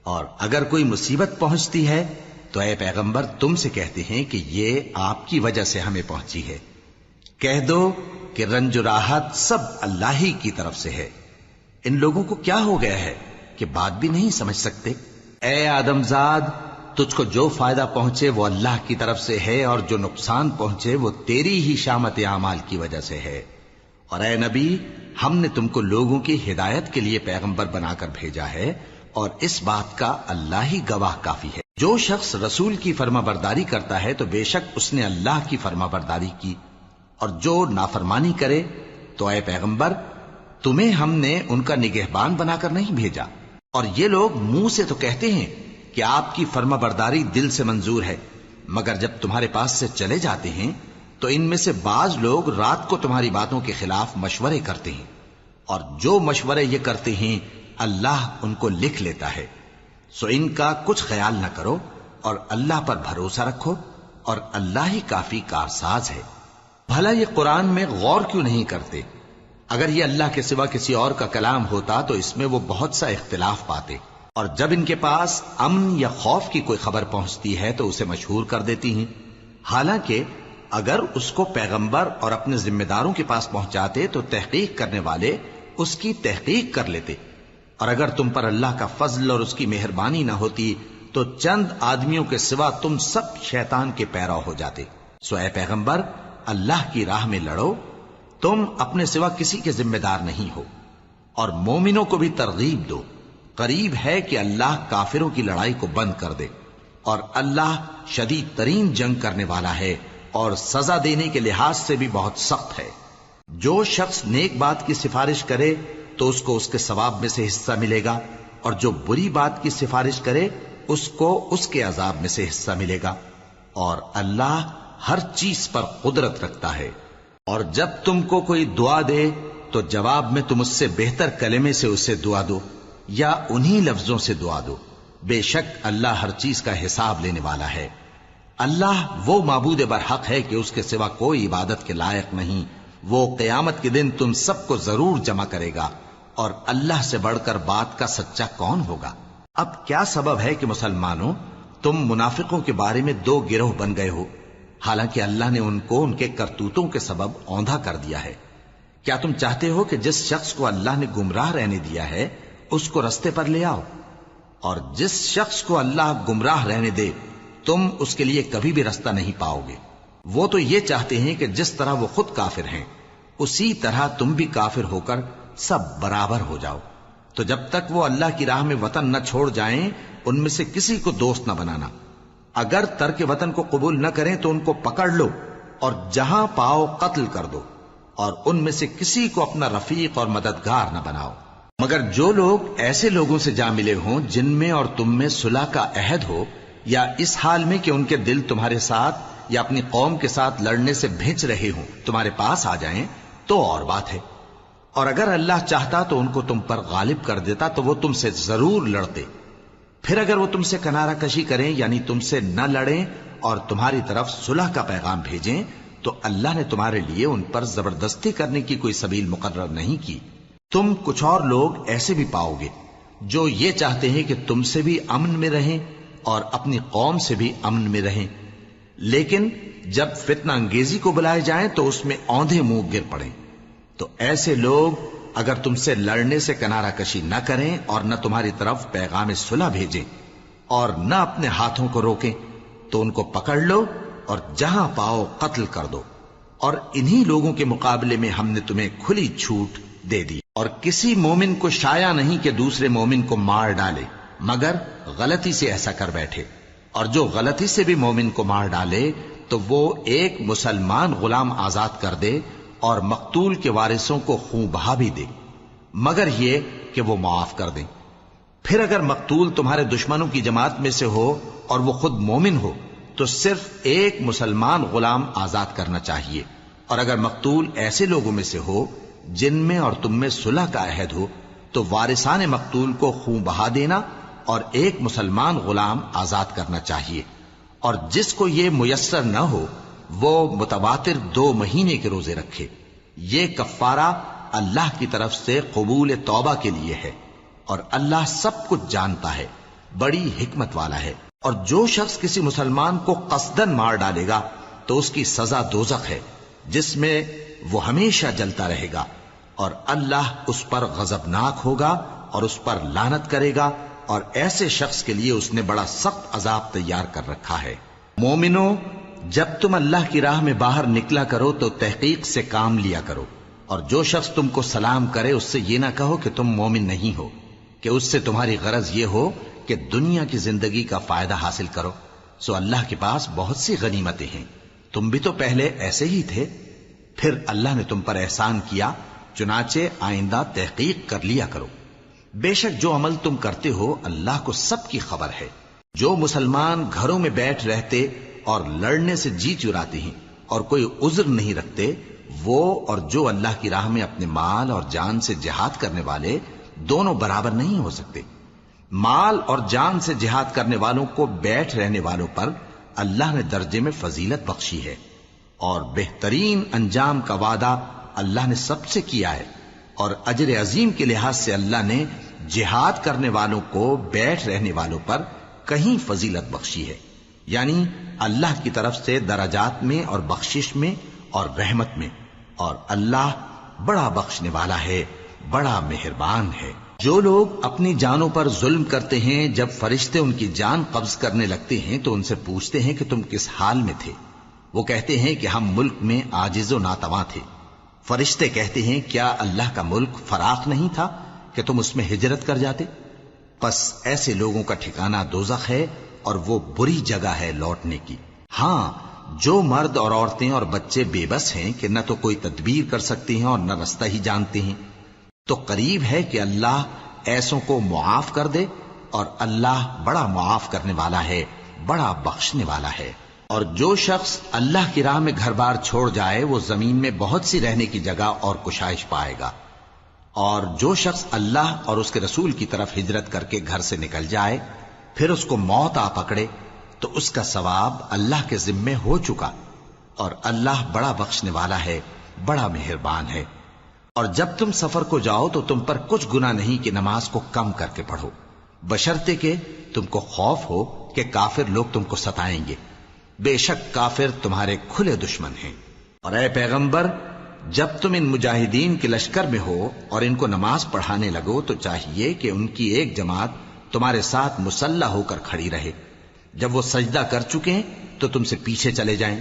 اور اگر کوئی مصیبت پہنچتی ہے تو اے پیغمبر تم سے کہتے ہیں کہ یہ آپ کی وجہ سے ہمیں پہنچی ہے۔ کہہ دو کہ رنج و راحت سب اللہ ہی کی طرف سے ہے۔ ان لوگوں کو کیا ہو گیا ہے کہ بات بھی نہیں سمجھ سکتے؟ اے آدم زاد، تجھ کو جو فائدہ پہنچے وہ اللہ کی طرف سے ہے، اور جو نقصان پہنچے وہ تیری ہی شامت اعمال کی وجہ سے ہے۔ اور اے نبی، ہم نے تم کو لوگوں کی ہدایت کے لیے پیغمبر بنا کر بھیجا ہے، اور اس بات کا اللہ ہی گواہ کافی ہے۔ جو شخص رسول کی فرما برداری کرتا ہے تو بے شک اس نے اللہ کی فرما برداری کی، اور جو نافرمانی کرے تو اے پیغمبر تمہیں ہم نے ان کا نگہبان بنا کر نہیں بھیجا۔ اور یہ لوگ منہ سے تو کہتے ہیں کہ آپ کی فرما برداری دل سے منظور ہے، مگر جب تمہارے پاس سے چلے جاتے ہیں تو ان میں سے بعض لوگ رات کو تمہاری باتوں کے خلاف مشورے کرتے ہیں، اور جو مشورے یہ کرتے ہیں اللہ ان کو لکھ لیتا ہے۔ سو ان کا کچھ خیال نہ کرو اور اللہ پر بھروسہ رکھو، اور اللہ ہی کافی کارساز ہے۔ بھلا یہ قرآن میں غور کیوں نہیں کرتے؟ اگر یہ اللہ کے سوا کسی اور کا کلام ہوتا تو اس میں وہ بہت سا اختلاف پاتے، اور جب ان کے پاس امن یا خوف کی کوئی خبر پہنچتی ہے تو اسے مشہور کر دیتی ہیں، حالانکہ اگر اس کو پیغمبر اور اپنے ذمہ داروں کے پاس پہنچاتے تو تحقیق کرنے والے اس کی تحقیق کر لیتے، اور اگر تم پر اللہ کا فضل اور اس کی مہربانی نہ ہوتی تو چند آدمیوں کے سوا تم سب شیطان کے پیرو ہو جاتے۔ سو اے پیغمبر، اللہ کی راہ میں لڑو، تم اپنے سوا کسی کے ذمہ دار نہیں ہو، اور مومنوں کو بھی ترغیب دو۔ قریب ہے کہ اللہ کافروں کی لڑائی کو بند کر دے، اور اللہ شدید ترین جنگ کرنے والا ہے اور سزا دینے کے لحاظ سے بھی بہت سخت ہے۔ جو شخص نیک بات کی سفارش کرے تو اس کو اس کے ثواب میں سے حصہ ملے گا، اور جو بری بات کی سفارش کرے اس کو اس کے عذاب میں سے حصہ ملے گا، اور اللہ ہر چیز پر قدرت رکھتا ہے۔ اور جب تم کو کوئی دعا دے تو جواب میں تم اس سے بہتر کلمے سے اسے دعا دو یا انہی لفظوں سے دعا دو، بے شک اللہ ہر چیز کا حساب لینے والا ہے۔ اللہ وہ معبود برحق ہے کہ اس کے سوا کوئی عبادت کے لائق نہیں۔ وہ قیامت کے دن تم سب کو ضرور جمع کرے گا، اور اللہ سے بڑھ کر بات کا سچا کون ہوگا؟ اب کیا سبب ہے کہ مسلمانوں تم منافقوں کے بارے میں دو گروہ بن گئے ہو، حالانکہ اللہ نے ان کو ان کے کرتوتوں کے سبب اوندھا کر دیا ہے؟ کیا تم چاہتے ہو کہ جس شخص کو اللہ نے گمراہ رہنے دیا ہے اس کو رستے پر لے آؤ، اور جس شخص کو اللہ گمراہ رہنے دے تم اس کے لیے کبھی بھی رستہ نہیں پاؤ گے؟ وہ تو یہ چاہتے ہیں کہ جس طرح وہ خود کافر ہیں اسی طرح تم بھی کافر ہو کر سب برابر ہو جاؤ۔ تو جب تک وہ اللہ کی راہ میں وطن نہ چھوڑ جائیں ان میں سے کسی کو دوست نہ بنانا۔ اگر ترک وطن کو قبول نہ کریں تو ان کو پکڑ لو اور جہاں پاؤ قتل کر دو، اور ان میں سے کسی کو اپنا رفیق اور مددگار نہ بناؤ، مگر جو لوگ ایسے لوگوں سے جا ملے ہوں جن میں اور تم میں صلح کا عہد ہو، یا اس حال میں کہ ان کے دل تمہارے ساتھ یا اپنی قوم کے ساتھ لڑنے سے بھنچ رہے ہوں تمہارے پاس آ جائیں تو اور بات ہے، اور اگر اللہ چاہتا تو ان کو تم پر غالب کر دیتا تو وہ تم سے ضرور لڑتے۔ پھر اگر وہ تم سے کنارہ کشی کریں یعنی تم سے نہ لڑیں اور تمہاری طرف صلح کا پیغام بھیجیں تو اللہ نے تمہارے لیے ان پر زبردستی کرنے کی کوئی سبیل مقرر نہیں کی۔ تم کچھ اور لوگ ایسے بھی پاؤ گے جو یہ چاہتے ہیں کہ تم سے بھی امن میں رہیں اور اپنی قوم سے بھی امن میں رہیں، لیکن جب فتنہ انگیزی کو بلائے جائیں تو اس میں اوندھے منہ گر پڑیں۔ تو ایسے لوگ اگر تم سے لڑنے سے کنارہ کشی نہ کریں اور نہ تمہاری طرف پیغام صلح بھیجیں اور نہ اپنے ہاتھوں کو روکیں تو ان کو پکڑ لو اور جہاں پاؤ قتل کر دو، اور انہی لوگوں کے مقابلے میں ہم نے تمہیں کھلی چھوٹ دے دی۔ اور کسی مومن کو شایع نہیں کہ دوسرے مومن کو مار ڈالے مگر غلطی سے ایسا کر بیٹھے، اور جو غلطی سے بھی مومن کو مار ڈالے تو وہ ایک مسلمان غلام آزاد کر دے اور مقتول کے وارثوں کو خون بہا بھی دے، مگر یہ کہ وہ معاف کر دیں۔ پھر اگر مقتول تمہارے دشمنوں کی جماعت میں سے ہو اور وہ خود مومن ہو تو صرف ایک مسلمان غلام آزاد کرنا چاہیے، اور اگر مقتول ایسے لوگوں میں سے ہو جن میں اور تم میں صلح کا عہد ہو تو وارثان مقتول کو خون بہا دینا اور ایک مسلمان غلام آزاد کرنا چاہیے، اور جس کو یہ میسر نہ ہو وہ متواتر 2 مہینے کے روزے رکھے۔ یہ کفارہ اللہ کی طرف سے قبول توبہ کے لیے ہے، اور اللہ سب کچھ جانتا ہے، بڑی حکمت والا ہے۔ اور جو شخص کسی مسلمان کو قصدن مار ڈالے گا تو اس کی سزا دوزخ ہے جس میں وہ ہمیشہ جلتا رہے گا، اور اللہ اس پر غضبناک ہوگا اور اس پر لعنت کرے گا، اور ایسے شخص کے لیے اس نے بڑا سخت عذاب تیار کر رکھا ہے۔ مومنو، جب تم اللہ کی راہ میں باہر نکلا کرو تو تحقیق سے کام لیا کرو، اور جو شخص تم کو سلام کرے اس سے یہ نہ کہو کہ تم مومن نہیں ہو، کہ اس سے تمہاری غرض یہ ہو کہ دنیا کی زندگی کا فائدہ حاصل کرو۔ سو اللہ کے پاس بہت سی غنیمتیں ہیں، تم بھی تو پہلے ایسے ہی تھے، پھر اللہ نے تم پر احسان کیا، چنانچہ آئندہ تحقیق کر لیا کرو۔ بے شک جو عمل تم کرتے ہو اللہ کو سب کی خبر ہے۔ جو مسلمان گھروں میں بیٹھ رہتے اور لڑنے سے جی چراتے ہیں اور کوئی عذر نہیں رکھتے، وہ اور جو اللہ کی راہ میں اپنے مال اور جان سے جہاد کرنے والے دونوں برابر نہیں ہو سکتے۔ مال اور جان سے جہاد کرنے والوں کو بیٹھ رہنے والوں پر اللہ نے درجے میں فضیلت بخشی ہے، اور بہترین انجام کا وعدہ اللہ نے سب سے کیا ہے، اور اجر عظیم کے لحاظ سے اللہ نے جہاد کرنے والوں کو بیٹھ رہنے والوں پر کہیں فضیلت بخشی ہے، یعنی اللہ کی طرف سے درجات میں اور بخشش میں اور رحمت میں، اور اللہ بڑا بخشنے والا ہے بڑا مہربان ہے۔ جو لوگ اپنی جانوں پر ظلم کرتے ہیں، جب فرشتے ان کی جان قبض کرنے لگتے ہیں تو ان سے پوچھتے ہیں کہ تم کس حال میں تھے؟ وہ کہتے ہیں کہ ہم ملک میں عاجز و ناتواں تھے۔ فرشتے کہتے ہیں کیا اللہ کا ملک فراخ نہیں تھا کہ تم اس میں ہجرت کر جاتے؟ پس ایسے لوگوں کا ٹھکانہ دوزخ ہے اور وہ بری جگہ ہے لوٹنے کی۔ ہاں، جو مرد اور عورتیں اور بچے بے بس ہیں کہ نہ تو کوئی تدبیر کر سکتے ہیں اور نہ رستہ ہی جانتے ہیں، تو قریب ہے کہ اللہ ایسوں کو معاف کر دے، اور اللہ بڑا معاف کرنے والا ہے، بڑا بخشنے والا ہے۔ اور جو شخص اللہ کی راہ میں گھر بار چھوڑ جائے وہ زمین میں بہت سی رہنے کی جگہ اور کشائش پائے گا، اور جو شخص اللہ اور اس کے رسول کی طرف ہجرت کر کے گھر سے نکل جائے پھر اس کو موت آ پکڑے تو اس کا ثواب اللہ کے ذمے ہو چکا، اور اللہ بڑا بخشنے والا ہے، بڑا مہربان ہے۔ اور جب تم سفر کو جاؤ تو تم پر کچھ گناہ نہیں کہ نماز کو کم کر کے پڑھو، بشرطے کہ تم کو خوف ہو کہ کافر لوگ تم کو ستائیں گے، بے شک کافر تمہارے کھلے دشمن ہیں۔ اور اے پیغمبر، جب تم ان مجاہدین کے لشکر میں ہو اور ان کو نماز پڑھانے لگو تو چاہیے کہ ان کی ایک جماعت تمہارے ساتھ مسلح ہو کر کھڑی رہے، جب وہ سجدہ کر چکے ہیں تو تم سے پیچھے چلے جائیں،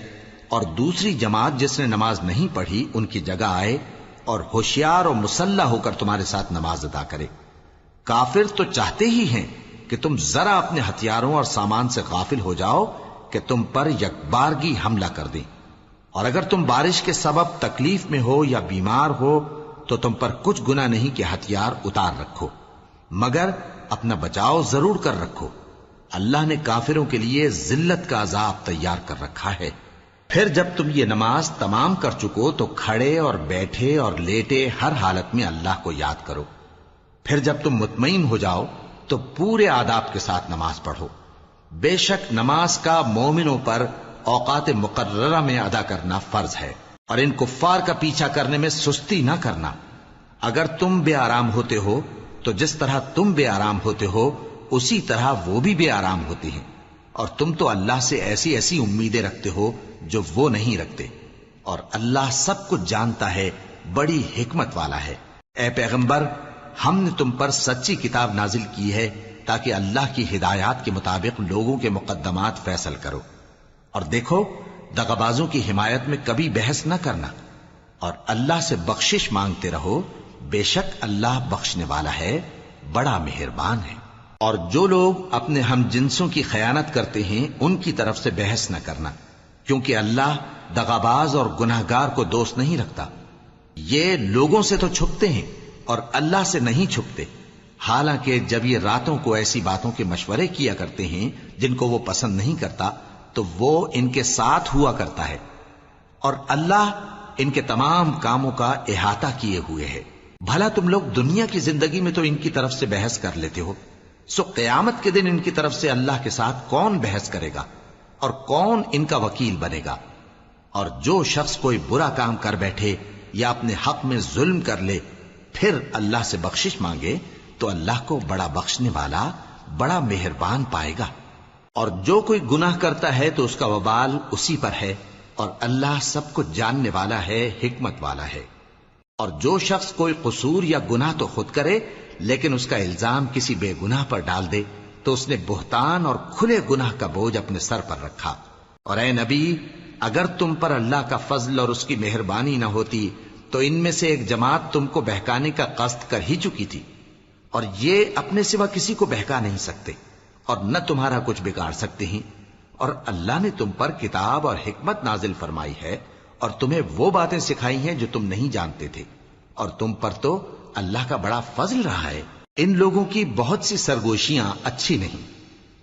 اور دوسری جماعت جس نے نماز نہیں پڑھی ان کی جگہ آئے اور ہوشیار اور مسلح ہو کر تمہارے ساتھ نماز ادا کرے۔ کافر تو چاہتے ہی ہیں کہ تم ذرا اپنے ہتھیاروں اور سامان سے غافل ہو جاؤ کہ تم پر یکبارگی حملہ کر دیں، اور اگر تم بارش کے سبب تکلیف میں ہو یا بیمار ہو تو تم پر کچھ گناہ نہیں کہ ہتھیار اتار رکھو، مگر اپنا بچاؤ ضرور کر رکھو۔ اللہ نے کافروں کے لیے ذلت کا عذاب تیار کر رکھا ہے۔ پھر جب تم یہ نماز تمام کر چکو تو کھڑے اور بیٹھے اور لیٹے ہر حالت میں اللہ کو یاد کرو۔ پھر جب تم مطمئن ہو جاؤ تو پورے آداب کے ساتھ نماز پڑھو۔ بے شک نماز کا مومنوں پر اوقات مقررہ میں ادا کرنا فرض ہے، اور ان کفار کا پیچھا کرنے میں سستی نہ کرنا۔ اگر تم بے آرام ہوتے ہو تو جس طرح تم بے آرام ہوتے ہو اسی طرح وہ بھی بے آرام ہوتے ہیں، اور تم تو اللہ سے ایسی ایسی امیدیں رکھتے ہو جو وہ نہیں رکھتے، اور اللہ سب کچھ جانتا ہے، بڑی حکمت والا ہے۔ اے پیغمبر، ہم نے تم پر سچی کتاب نازل کی ہے تاکہ اللہ کی ہدایات کے مطابق لوگوں کے مقدمات فیصل کرو، اور دیکھو دغابازوں کی حمایت میں کبھی بحث نہ کرنا، اور اللہ سے بخشش مانگتے رہو، بے شک اللہ بخشنے والا ہے، بڑا مہربان ہے۔ اور جو لوگ اپنے ہم جنسوں کی خیانت کرتے ہیں ان کی طرف سے بحث نہ کرنا، کیونکہ اللہ دغاباز اور گناہگار کو دوست نہیں رکھتا۔ یہ لوگوں سے تو چھپتے ہیں اور اللہ سے نہیں چھپتے، حالانکہ جب یہ راتوں کو ایسی باتوں کے مشورے کیا کرتے ہیں جن کو وہ پسند نہیں کرتا تو وہ ان کے ساتھ ہوا کرتا ہے، اور اللہ ان کے تمام کاموں کا احاطہ کیے ہوئے ہے۔ بھلا تم لوگ دنیا کی زندگی میں تو ان کی طرف سے بحث کر لیتے ہو، سو قیامت کے دن ان کی طرف سے اللہ کے ساتھ کون بحث کرے گا اور کون ان کا وکیل بنے گا؟ اور جو شخص کوئی برا کام کر بیٹھے یا اپنے حق میں ظلم کر لے پھر اللہ سے بخشش مانگے تو اللہ کو بڑا بخشنے والا، بڑا مہربان پائے گا۔ اور جو کوئی گناہ کرتا ہے تو اس کا وبال اسی پر ہے، اور اللہ سب کچھ جاننے والا ہے، حکمت والا ہے۔ اور جو شخص کوئی قصور یا گناہ تو خود کرے لیکن اس کا الزام کسی بے گناہ پر ڈال دے تو اس نے بہتان اور کھلے گناہ کا بوجھ اپنے سر پر رکھا۔ اور اے نبی، اگر تم پر اللہ کا فضل اور اس کی مہربانی نہ ہوتی تو ان میں سے ایک جماعت تم کو بہکانے کا قصد کر ہی چکی تھی، اور یہ اپنے سوا کسی کو بہکا نہیں سکتے اور نہ تمہارا کچھ بگاڑ سکتے ہیں۔ اور اللہ نے تم پر کتاب اور حکمت نازل فرمائی ہے اور تمہیں وہ باتیں سکھائی ہیں جو تم نہیں جانتے تھے، اور تم پر تو اللہ کا بڑا فضل رہا ہے۔ ان لوگوں کی بہت سی سرگوشیاں اچھی نہیں،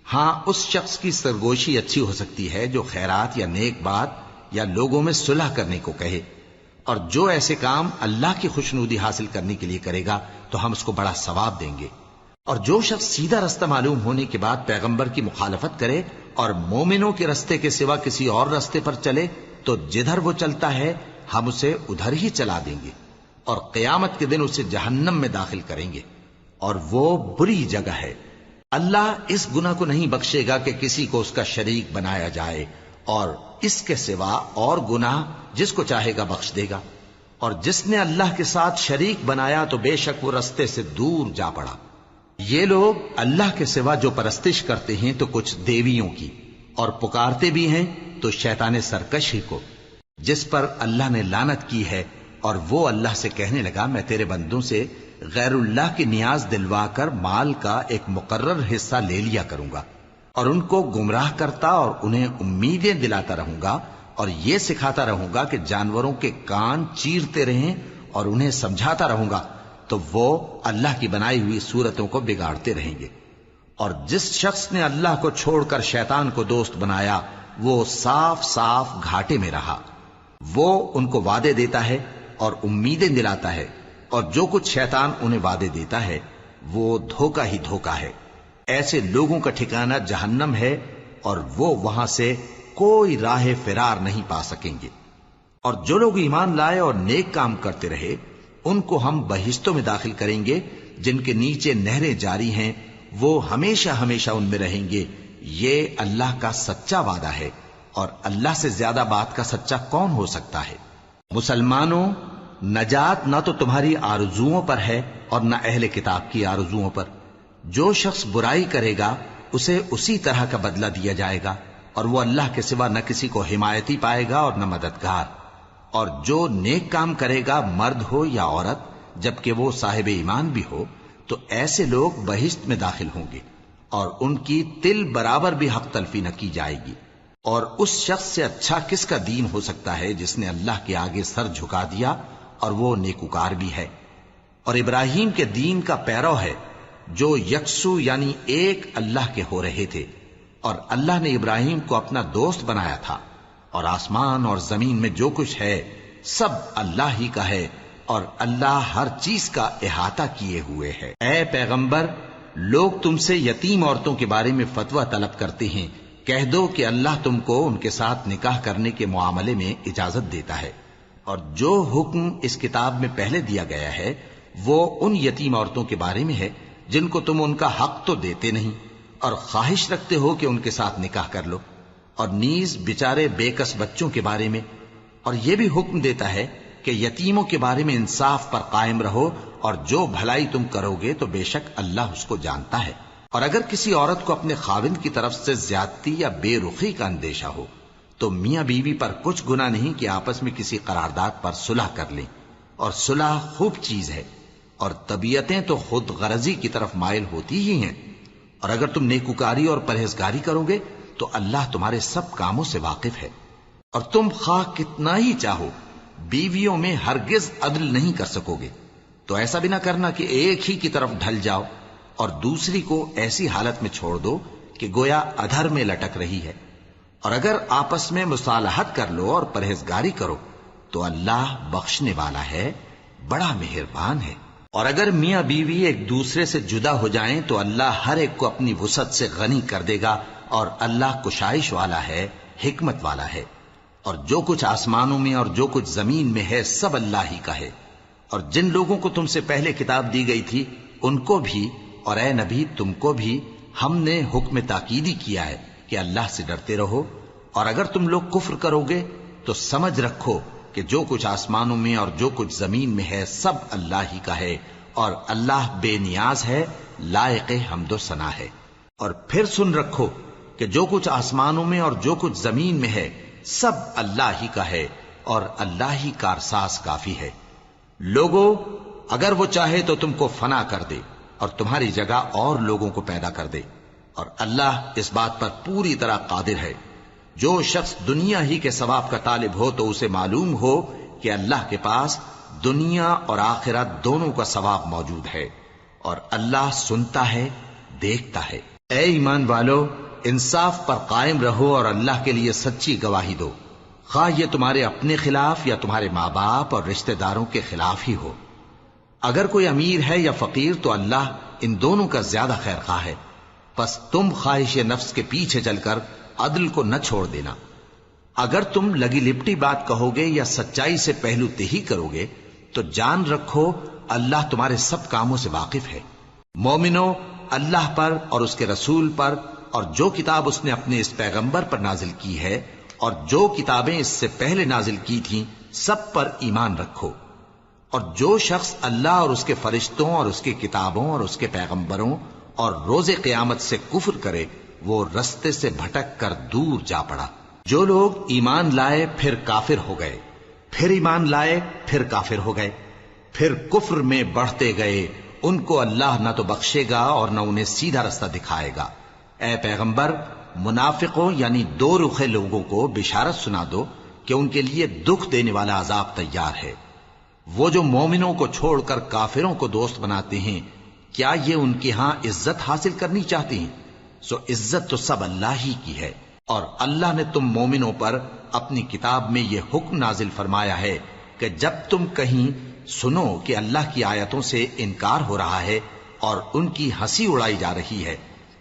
ہاں اس شخص کی سرگوشی اچھی ہو سکتی ہے جو خیرات یا نیک بات یا لوگوں میں صلح کرنے کو کہے، اور جو ایسے کام اللہ کی خوشنودی حاصل کرنے کے لیے کرے گا تو ہم اس کو بڑا ثواب دیں گے۔ اور جو شخص سیدھا رستہ معلوم ہونے کے بعد پیغمبر کی مخالفت کرے اور مومنوں کے رستے کے سوا کسی اور رستے پر چلے تو جدھر وہ چلتا ہے ہم اسے ادھر ہی چلا دیں گے، اور قیامت کے دن اسے جہنم میں داخل کریں گے، اور وہ بری جگہ ہے۔ اللہ اس گناہ کو نہیں بخشے گا کہ کسی کو اس کا شریک بنایا جائے، اور اس کے سوا اور گناہ جس کو چاہے گا بخش دے گا۔ اور جس نے اللہ کے ساتھ شریک بنایا تو بے شک وہ رستے سے دور جا پڑا۔ یہ لوگ اللہ کے سوا جو پرستش کرتے ہیں تو کچھ دیویوں کی، اور پکارتے بھی ہیں تو شیطان سرکش ہی کو، جس پر اللہ نے لعنت کی ہے، اور وہ اللہ سے کہنے لگا میں تیرے بندوں سے غیر اللہ کی نیاز دلوا کر مال کا ایک مقرر حصہ لے لیا کروں گا، اور ان کو گمراہ کرتا اور انہیں امیدیں دلاتا رہوں گا، اور یہ سکھاتا رہوں گا کہ جانوروں کے کان چیرتے رہیں، اور انہیں سمجھاتا رہوں گا تو وہ اللہ کی بنائی ہوئی صورتوں کو بگاڑتے رہیں گے۔ اور جس شخص نے اللہ کو چھوڑ کر شیطان کو دوست بنایا وہ صاف صاف گھاٹے میں رہا۔ وہ ان کو وعدے دیتا ہے اور امیدیں دلاتا ہے، اور جو کچھ شیطان انہیں وعدے دیتا ہے وہ دھوکہ ہی دھوکہ ہے۔ ایسے لوگوں کا ٹھکانہ جہنم ہے، اور وہ وہاں سے کوئی راہ فرار نہیں پا سکیں گے۔ اور جو لوگ ایمان لائے اور نیک کام کرتے رہے ان کو ہم بہشتوں میں داخل کریں گے جن کے نیچے نہریں جاری ہیں، وہ ہمیشہ ہمیشہ ان میں رہیں گے۔ یہ اللہ کا سچا وعدہ ہے، اور اللہ سے زیادہ بات کا سچا کون ہو سکتا ہے؟ مسلمانوں، نجات نہ تو تمہاری آرزوؤں پر ہے اور نہ اہل کتاب کی آرزوؤں پر۔ جو شخص برائی کرے گا اسے اسی طرح کا بدلہ دیا جائے گا، اور وہ اللہ کے سوا نہ کسی کو حمایتی پائے گا اور نہ مددگار۔ اور جو نیک کام کرے گا مرد ہو یا عورت جبکہ وہ صاحب ایمان بھی ہو تو ایسے لوگ بہشت میں داخل ہوں گے، اور ان کی تل برابر بھی حق تلفی نہ کی جائے گی۔ اور اس شخص سے اچھا کس کا دین ہو سکتا ہے جس نے اللہ کے آگے سر جھکا دیا اور وہ نیکوکار بھی ہے، اور ابراہیم کے دین کا پیرو ہے جو یکسو یعنی ایک اللہ کے ہو رہے تھے، اور اللہ نے ابراہیم کو اپنا دوست بنایا تھا۔ اور آسمان اور زمین میں جو کچھ ہے سب اللہ ہی کا ہے، اور اللہ ہر چیز کا احاطہ کیے ہوئے ہے۔ اے پیغمبر، لوگ تم سے یتیم عورتوں کے بارے میں فتویٰ طلب کرتے ہیں، کہہ دو کہ اللہ تم کو ان کے ساتھ نکاح کرنے کے معاملے میں اجازت دیتا ہے، اور جو حکم اس کتاب میں پہلے دیا گیا ہے وہ ان یتیم عورتوں کے بارے میں ہے جن کو تم ان کا حق تو دیتے نہیں، اور خواہش رکھتے ہو کہ ان کے ساتھ نکاح کر لو، اور نیز بیچارے بے کس بچوں کے بارے میں۔ اور یہ بھی حکم دیتا ہے کہ یتیموں کے بارے میں انصاف پر قائم رہو، اور جو بھلائی تم کرو گے تو بے شک اللہ اس کو جانتا ہے۔ اور اگر کسی عورت کو اپنے خاوند کی طرف سے زیادتی یا بے رخی کا اندیشہ ہو تو میاں بیوی پر کچھ گناہ نہیں کہ آپس میں کسی قرارداد پر صلح کر لیں، اور صلح خوب چیز ہے، اور طبیعتیں تو خود غرضی کی طرف مائل ہوتی ہی ہیں۔ اور اگر تم نیکوکاری اور پرہیزگاری کرو گے تو اللہ تمہارے سب کاموں سے واقف ہے۔ اور تم خواہ کتنا ہی چاہو بیویوں میں ہرگز عدل نہیں کر سکو گے، تو ایسا بھی نہ کرنا کہ ایک ہی کی طرف ڈھل جاؤ اور دوسری کو ایسی حالت میں چھوڑ دو کہ گویا ادھر میں لٹک رہی ہے۔ اور اگر آپس میں مصالحت کر لو اور پرہیزگاری کرو تو اللہ بخشنے والا ہے، بڑا مہربان ہے۔ اور اگر میاں بیوی ایک دوسرے سے جدا ہو جائیں تو اللہ ہر ایک کو اپنی وسعت سے غنی کر دے گا، اور اللہ کشائش والا ہے، حکمت والا ہے۔ اور جو کچھ آسمانوں میں اور جو کچھ زمین میں ہے سب اللہ ہی کا ہے۔ اور جن لوگوں کو تم سے پہلے کتاب دی گئی تھی ان کو بھی، اور اے نبی تم کو بھی، ہم نے حکم تاکیدی کیا ہے کہ اللہ سے ڈرتے رہو۔ اور اگر تم لوگ کفر کرو گے تو سمجھ رکھو کہ جو کچھ آسمانوں میں اور جو کچھ زمین میں ہے سب اللہ ہی کا ہے، اور اللہ بے نیاز ہے، لائق حمد و ثنا ہے۔ اور پھر سن رکھو کہ جو کچھ آسمانوں میں اور جو کچھ زمین میں ہے سب اللہ ہی کا ہے، اور اللہ ہی کارساز کافی ہے۔ لوگوں، اگر وہ چاہے تو تم کو فنا کر دے اور تمہاری جگہ اور لوگوں کو پیدا کر دے، اور اللہ اس بات پر پوری طرح قادر ہے۔ جو شخص دنیا ہی کے ثواب کا طالب ہو تو اسے معلوم ہو کہ اللہ کے پاس دنیا اور آخرت دونوں کا ثواب موجود ہے، اور اللہ سنتا ہے، دیکھتا ہے۔ اے ایمان والو، انصاف پر قائم رہو اور اللہ کے لیے سچی گواہی دو، خواہ یہ تمہارے اپنے خلاف یا تمہارے ماں باپ اور رشتہ داروں کے خلاف ہی ہو۔ اگر کوئی امیر ہے یا فقیر تو اللہ ان دونوں کا زیادہ خیر خواہ ہے، پس تم خواہش نفس کے پیچھے چل کر عدل کو نہ چھوڑ دینا۔ اگر تم لگی لپٹی بات کہو گے یا سچائی سے پہلو تہی کرو گے تو جان رکھو اللہ تمہارے سب کاموں سے واقف ہے۔ مومنو، اللہ پر اور اس کے رسول پر اور جو کتاب اس نے اپنے اس پیغمبر پر نازل کی ہے اور جو کتابیں اس سے پہلے نازل کی تھیں سب پر ایمان رکھو، اور جو شخص اللہ اور اس کے فرشتوں اور اس کی کتابوں اور اس کے پیغمبروں اور روز قیامت سے کفر کرے وہ رستے سے بھٹک کر دور جا پڑا۔ جو لوگ ایمان لائے پھر کافر ہو گئے، پھر ایمان لائے پھر کافر ہو گئے، پھر کفر میں بڑھتے گئے، ان کو اللہ نہ تو بخشے گا اور نہ انہیں سیدھا رستہ دکھائے گا۔ اے پیغمبر، منافقوں یعنی دو رخے لوگوں کو بشارت سنا دو کہ ان کے لیے دکھ دینے والا عذاب تیار ہے۔ وہ جو مومنوں کو چھوڑ کر کافروں کو دوست بناتے ہیں، کیا یہ ان کے ہاں عزت حاصل کرنی چاہتے ہیں؟ سو عزت تو سب اللہ ہی کی ہے، اور اللہ نے تم مومنوں پر اپنی کتاب میں یہ حکم نازل فرمایا ہے کہ جب تم کہیں سنو کہ اللہ کی آیتوں سے انکار ہو رہا ہے اور ان کی ہنسی اڑائی جا رہی ہے،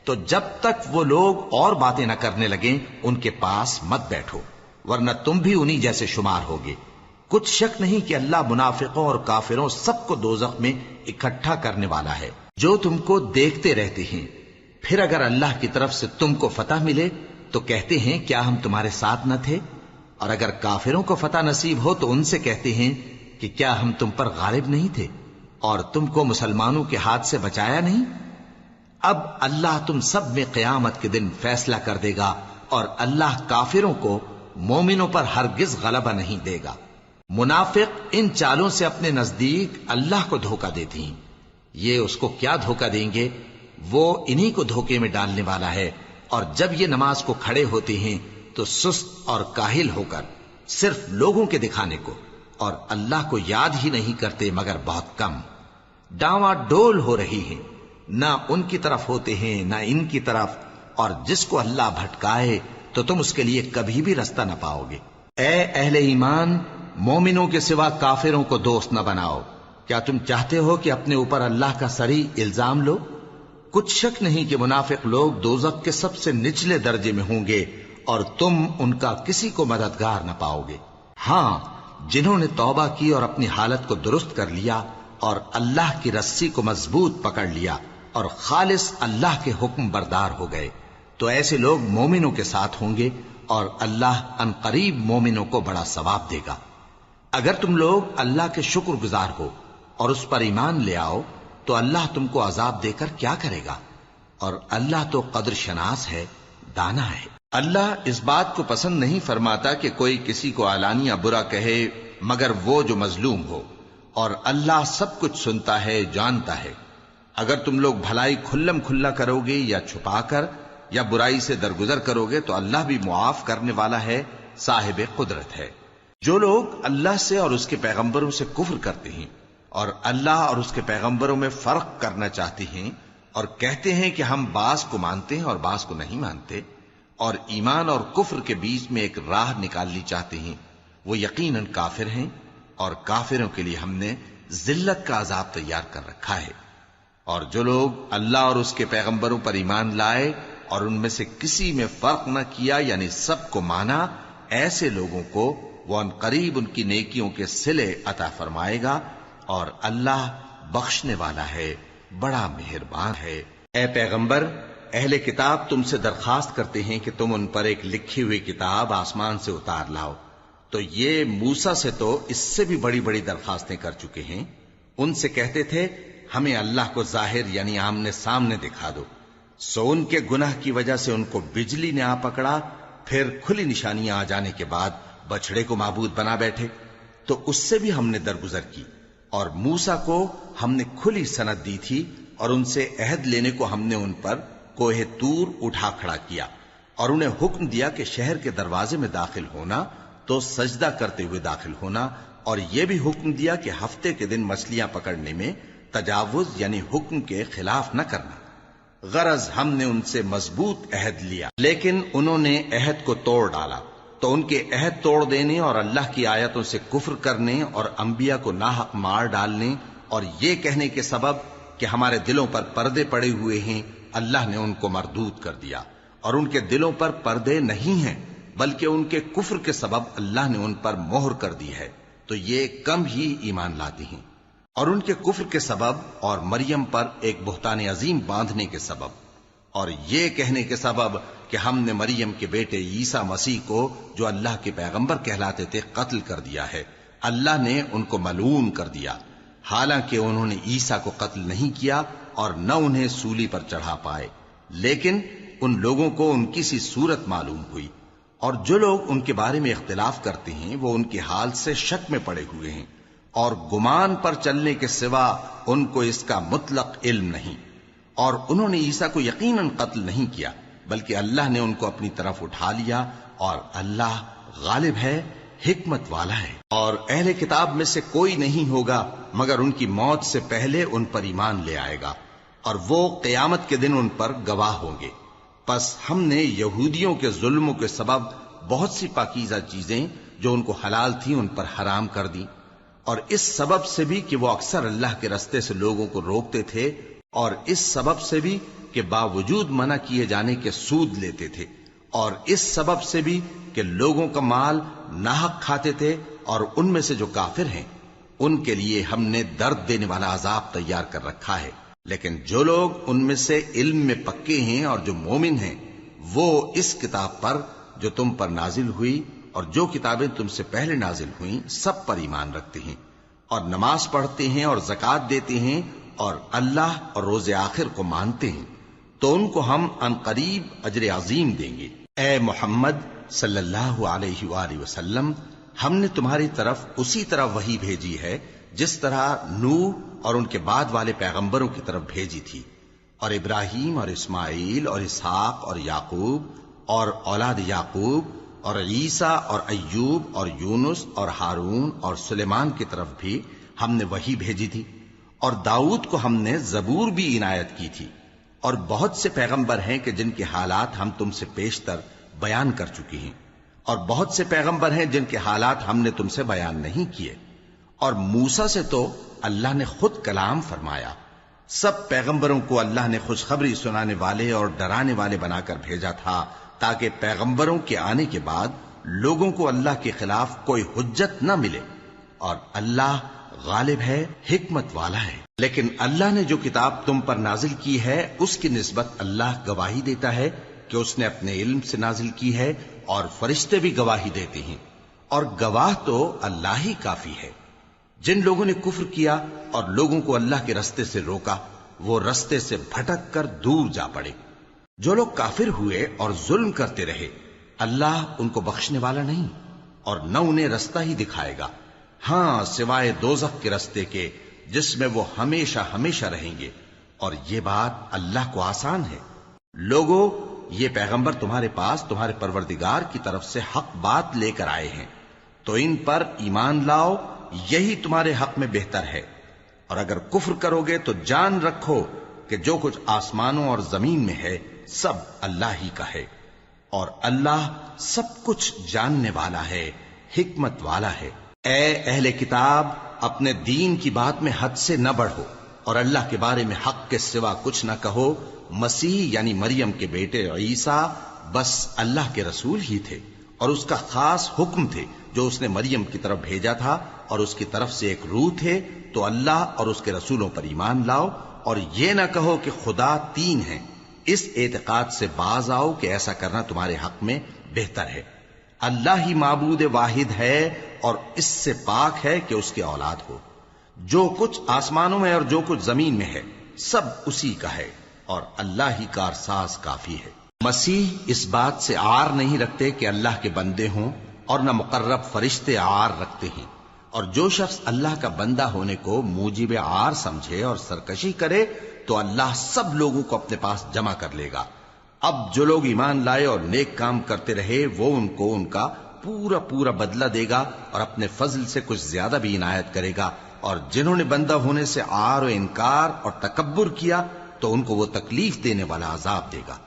تو جب تک وہ لوگ اور باتیں نہ کرنے لگیں ان کے پاس مت بیٹھو، ورنہ تم بھی انہی جیسے شمار ہوگے۔ کچھ شک نہیں کہ اللہ منافقوں اور کافروں سب کو دوزخ میں اکٹھا کرنے والا ہے، جو تم کو دیکھتے رہتے ہیں۔ پھر اگر اللہ کی طرف سے تم کو فتح ملے تو کہتے ہیں کیا ہم تمہارے ساتھ نہ تھے، اور اگر کافروں کو فتح نصیب ہو تو ان سے کہتے ہیں کہ کیا ہم تم پر غالب نہیں تھے اور تم کو مسلمانوں کے ہاتھ سے بچایا نہیں؟ اب اللہ تم سب میں قیامت کے دن فیصلہ کر دے گا، اور اللہ کافروں کو مومنوں پر ہرگز غلبہ نہیں دے گا۔ منافق ان چالوں سے اپنے نزدیک اللہ کو دھوکہ دیتے ہیں، یہ اس کو کیا دھوکہ دیں گے؟ وہ انہی کو دھوکے میں ڈالنے والا ہے۔ اور جب یہ نماز کو کھڑے ہوتے ہیں تو سست اور کاہل ہو کر صرف لوگوں کے دکھانے کو اور اللہ کو یاد ہی نہیں کرتے مگر بہت کم، ڈاواں ڈول ہو رہی ہیں، نہ ان کی طرف ہوتے ہیں نہ ان کی طرف، اور جس کو اللہ بھٹکائے تو تم اس کے لیے کبھی بھی رستہ نہ پاؤ گے۔ اے اہل ایمان، مومنوں کے سوا کافروں کو دوست نہ بناؤ۔ کیا تم چاہتے ہو کہ اپنے اوپر اللہ کا صریح الزام لو؟ کچھ شک نہیں کہ منافق لوگ دوزخ کے سب سے نچلے درجے میں ہوں گے، اور تم ان کا کسی کو مددگار نہ پاؤ گے۔ ہاں، جنہوں نے توبہ کی اور اپنی حالت کو درست کر لیا اور اللہ کی رسی کو مضبوط پکڑ لیا اور خالص اللہ کے حکم بردار ہو گئے، تو ایسے لوگ مومنوں کے ساتھ ہوں گے، اور اللہ ان قریب مومنوں کو بڑا ثواب دے گا۔ اگر تم لوگ اللہ کے شکر گزار ہو اور اس پر ایمان لے آؤ تو اللہ تم کو عذاب دے کر کیا کرے گا، اور اللہ تو قدر شناس ہے، دانا ہے۔ اللہ اس بات کو پسند نہیں فرماتا کہ کوئی کسی کو علانیہ برا کہے مگر وہ جو مظلوم ہو، اور اللہ سب کچھ سنتا ہے، جانتا ہے۔ اگر تم لوگ بھلائی کھلم کھلا کرو گے یا چھپا کر یا برائی سے درگزر کرو گے تو اللہ بھی معاف کرنے والا ہے، صاحب قدرت ہے۔ جو لوگ اللہ سے اور اس کے پیغمبروں سے کفر کرتے ہیں اور اللہ اور اس کے پیغمبروں میں فرق کرنا چاہتے ہیں اور کہتے ہیں کہ ہم بعض کو مانتے ہیں اور بعض کو نہیں مانتے، اور ایمان اور کفر کے بیچ میں ایک راہ نکالنی چاہتے ہیں، وہ یقیناً کافر ہیں، اور کافروں کے لیے ہم نے ذلت کا عذاب تیار کر رکھا ہے۔ اور جو لوگ اللہ اور اس کے پیغمبروں پر ایمان لائے اور ان میں سے کسی میں فرق نہ کیا یعنی سب کو مانا، ایسے لوگوں کو وہ ان قریب ان کی نیکیوں کے صلے عطا فرمائے گا، اور اللہ بخشنے والا ہے، بڑا مہربان ہے۔ اے پیغمبر، اہل کتاب تم سے درخواست کرتے ہیں کہ تم ان پر ایک لکھی ہوئی کتاب آسمان سے اتار لاؤ، تو یہ موسیٰ سے تو اس سے بھی بڑی بڑی درخواستیں کر چکے ہیں۔ ان سے کہتے تھے ہمیں اللہ کو ظاہر یعنی آمنے سامنے دکھا دو، سو ان کے گناہ کی وجہ سے ان کو بجلی نے آ پکڑا، پھر کھلی نشانیاں آ جانے کے بعد بچڑے کو معبود بنا بیٹھے، تو اس سے بھی ہم نے درگزر کی۔ اور موسیٰ کو ہم نے کھلی سند دی تھی، اور ان سے عہد لینے کو ہم نے ان پر کوہ طور اٹھا کھڑا کیا، اور انہیں حکم دیا کہ شہر کے دروازے میں داخل ہونا تو سجدہ کرتے ہوئے داخل ہونا، اور یہ بھی حکم دیا کہ ہفتے کے دن مچھلیاں پکڑنے میں تجاوز یعنی حکم کے خلاف نہ کرنا۔ غرض ہم نے ان سے مضبوط عہد لیا، لیکن انہوں نے عہد کو توڑ ڈالا، تو ان کے عہد توڑ دینے اور اللہ کی آیتوں سے کفر کرنے اور انبیاء کو ناحق مار ڈالنے اور یہ کہنے کے سبب کہ ہمارے دلوں پر پردے پڑے ہوئے ہیں، اللہ نے ان کو مردود کر دیا، اور ان کے دلوں پر پردے نہیں ہیں بلکہ ان کے کفر کے سبب اللہ نے ان پر مہر کر دی ہے، تو یہ کم ہی ایمان لاتے ہیں۔ اور ان کے کفر کے سبب اور مریم پر ایک بہتان عظیم باندھنے کے سبب اور یہ کہنے کے سبب کہ ہم نے مریم کے بیٹے عیسیٰ مسیح کو جو اللہ کے پیغمبر کہلاتے تھے قتل کر دیا ہے، اللہ نے ان کو ملعون کر دیا، حالانکہ انہوں نے عیسیٰ کو قتل نہیں کیا اور نہ انہیں سولی پر چڑھا پائے، لیکن ان لوگوں کو ان کی سی صورت معلوم ہوئی، اور جو لوگ ان کے بارے میں اختلاف کرتے ہیں وہ ان کے حال سے شک میں پڑے ہوئے ہیں، اور گمان پر چلنے کے سوا ان کو اس کا مطلق علم نہیں، اور انہوں نے عیسیٰ کو یقیناً قتل نہیں کیا، بلکہ اللہ نے ان کو اپنی طرف اٹھا لیا، اور اللہ غالب ہے، حکمت والا ہے۔ اور اہل کتاب میں سے کوئی نہیں ہوگا مگر ان کی موت سے پہلے ان پر ایمان لے آئے گا، اور وہ قیامت کے دن ان پر گواہ ہوں گے۔ پس ہم نے یہودیوں کے ظلموں کے سبب بہت سی پاکیزہ چیزیں جو ان کو حلال تھیں ان پر حرام کر دی، اور اس سبب سے بھی کہ وہ اکثر اللہ کے رستے سے لوگوں کو روکتے تھے، اور اس سبب سے بھی کہ باوجود منع کیے جانے کے سود لیتے تھے، اور اس سبب سے بھی کہ لوگوں کا مال ناحق کھاتے تھے، اور ان میں سے جو کافر ہیں ان کے لیے ہم نے درد دینے والا عذاب تیار کر رکھا ہے۔ لیکن جو لوگ ان میں سے علم میں پکے ہیں اور جو مومن ہیں وہ اس کتاب پر جو تم پر نازل ہوئی اور جو کتابیں تم سے پہلے نازل ہوئیں سب پر ایمان رکھتے ہیں، اور نماز پڑھتے ہیں اور زکوٰۃ دیتے ہیں، اور اللہ اور روز آخر کو مانتے ہیں، تو ان کو ہم عنقریب اجر عظیم دیں گے۔ اے محمد صلی اللہ علیہ وآلہ وسلم، ہم نے تمہاری طرف اسی طرح وحی بھیجی ہے جس طرح نوح اور ان کے بعد والے پیغمبروں کی طرف بھیجی تھی، اور ابراہیم اور اسماعیل اور اسحاق اور یعقوب اور اولاد یعقوب اور عیسیٰ اور ایوب اور یونس اور ہارون اور سلیمان کی طرف بھی ہم نے وحی بھیجی تھی، اور داؤد کو ہم نے زبور بھی عنایت کی تھی، اور بہت سے پیغمبر ہیں کہ جن کے حالات ہم تم سے پیشتر بیان کر چکے ہیں، اور بہت سے پیغمبر ہیں جن کے حالات ہم نے تم سے بیان نہیں کیے، اور موسیٰ سے تو اللہ نے خود کلام فرمایا۔ سب پیغمبروں کو اللہ نے خوشخبری سنانے والے اور ڈرانے والے بنا کر بھیجا تھا، تاکہ پیغمبروں کے آنے کے بعد لوگوں کو اللہ کے خلاف کوئی حجت نہ ملے، اور اللہ غالب ہے، حکمت والا ہے۔ لیکن اللہ نے جو کتاب تم پر نازل کی ہے اس کی نسبت اللہ گواہی دیتا ہے کہ اس نے اپنے علم سے نازل کی ہے، اور فرشتے بھی گواہی دیتے ہیں، اور گواہ تو اللہ ہی کافی ہے۔ جن لوگوں نے کفر کیا اور لوگوں کو اللہ کے رستے سے روکا وہ رستے سے بھٹک کر دور جا پڑے۔ جو لوگ کافر ہوئے اور ظلم کرتے رہے اللہ ان کو بخشنے والا نہیں، اور نہ انہیں رستہ ہی دکھائے گا، ہاں سوائے دوزخ کے رستے کے جس میں وہ ہمیشہ ہمیشہ رہیں گے، اور یہ بات اللہ کو آسان ہے۔ لوگوں، یہ پیغمبر تمہارے پاس تمہارے پروردگار کی طرف سے حق بات لے کر آئے ہیں، تو ان پر ایمان لاؤ، یہی تمہارے حق میں بہتر ہے، اور اگر کفر کرو گے تو جان رکھو کہ جو کچھ آسمانوں اور زمین میں ہے سب اللہ ہی کا ہے، اور اللہ سب کچھ جاننے والا ہے، حکمت والا ہے۔ اے اہل کتاب، اپنے دین کی بات میں حد سے نہ بڑھو، اور اللہ کے بارے میں حق کے سوا کچھ نہ کہو۔ مسیح یعنی مریم کے بیٹے عیسیٰ بس اللہ کے رسول ہی تھے، اور اس کا خاص حکم تھے جو اس نے مریم کی طرف بھیجا تھا، اور اس کی طرف سے ایک روح تھے، تو اللہ اور اس کے رسولوں پر ایمان لاؤ، اور یہ نہ کہو کہ خدا تین ہیں، اس اعتقاد سے باز آؤ کہ ایسا کرنا تمہارے حق میں بہتر ہے۔ اللہ ہی معبود واحد ہے اور اس سے پاک ہے کہ اس کی اولاد ہو۔ جو کچھ آسمانوں میں اور جو کچھ زمین میں ہے سب اسی کا ہے، اور اللہ ہی کارساز کافی ہے۔ مسیح اس بات سے عار نہیں رکھتے کہ اللہ کے بندے ہوں، اور نہ مقرب فرشتے عار رکھتے ہیں، اور جو شخص اللہ کا بندہ ہونے کو موجب عار سمجھے اور سرکشی کرے تو اللہ سب لوگوں کو اپنے پاس جمع کر لے گا۔ اب جو لوگ ایمان لائے اور نیک کام کرتے رہے وہ ان کو ان کا پورا پورا بدلہ دے گا، اور اپنے فضل سے کچھ زیادہ بھی عنایت کرے گا، اور جنہوں نے بندہ ہونے سے عار و انکار اور تکبر کیا تو ان کو وہ تکلیف دینے والا عذاب دے گا،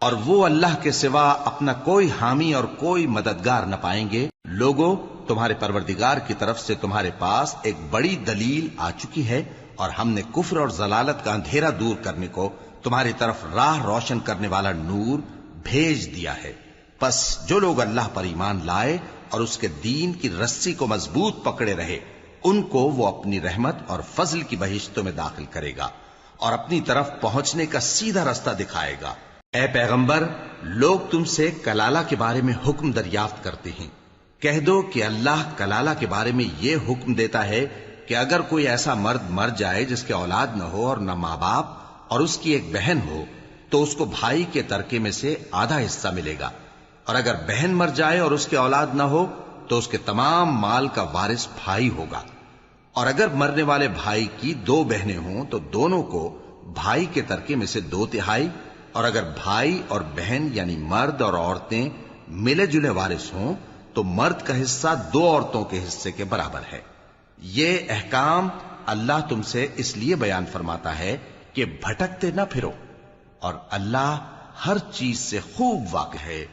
اور وہ اللہ کے سوا اپنا کوئی حامی اور کوئی مددگار نہ پائیں گے۔ لوگوں، تمہارے پروردگار کی طرف سے تمہارے پاس ایک بڑی دلیل آ چکی ہے، اور ہم نے کفر اور ضلالت کا اندھیرا دور کرنے کو تمہاری طرف راہ روشن کرنے والا نور بھیج دیا ہے۔ پس جو لوگ اللہ پر ایمان لائے اور اس کے دین کی رسی کو مضبوط پکڑے رہے ان کو وہ اپنی رحمت اور فضل کی بہشتوں میں داخل کرے گا، اور اپنی طرف پہنچنے کا سیدھا رستہ دکھائے گا۔ اے پیغمبر، لوگ تم سے کلالہ کے بارے میں حکم دریافت کرتے ہیں، کہہ دو کہ اللہ کلالہ کے بارے میں یہ حکم دیتا ہے کہ اگر کوئی ایسا مرد مر جائے جس کے اولاد نہ ہو اور نہ ماں باپ اور اس کی ایک بہن ہو تو اس کو بھائی کے ترکے میں سے آدھا حصہ ملے گا، اور اگر بہن مر جائے اور اس کے اولاد نہ ہو تو اس کے تمام مال کا وارث بھائی ہوگا، اور اگر مرنے والے بھائی کی 2 بہنیں ہوں تو دونوں کو بھائی کے ترکے میں سے 2/3، اور اگر بھائی اور بہن یعنی مرد اور عورتیں ملے جلے وارث ہوں تو مرد کا حصہ 2 عورتوں کے حصے کے برابر ہے۔ یہ احکام اللہ تم سے اس لیے بیان فرماتا ہے کہ بھٹکتے نہ پھرو، اور اللہ ہر چیز سے خوب واقف ہے۔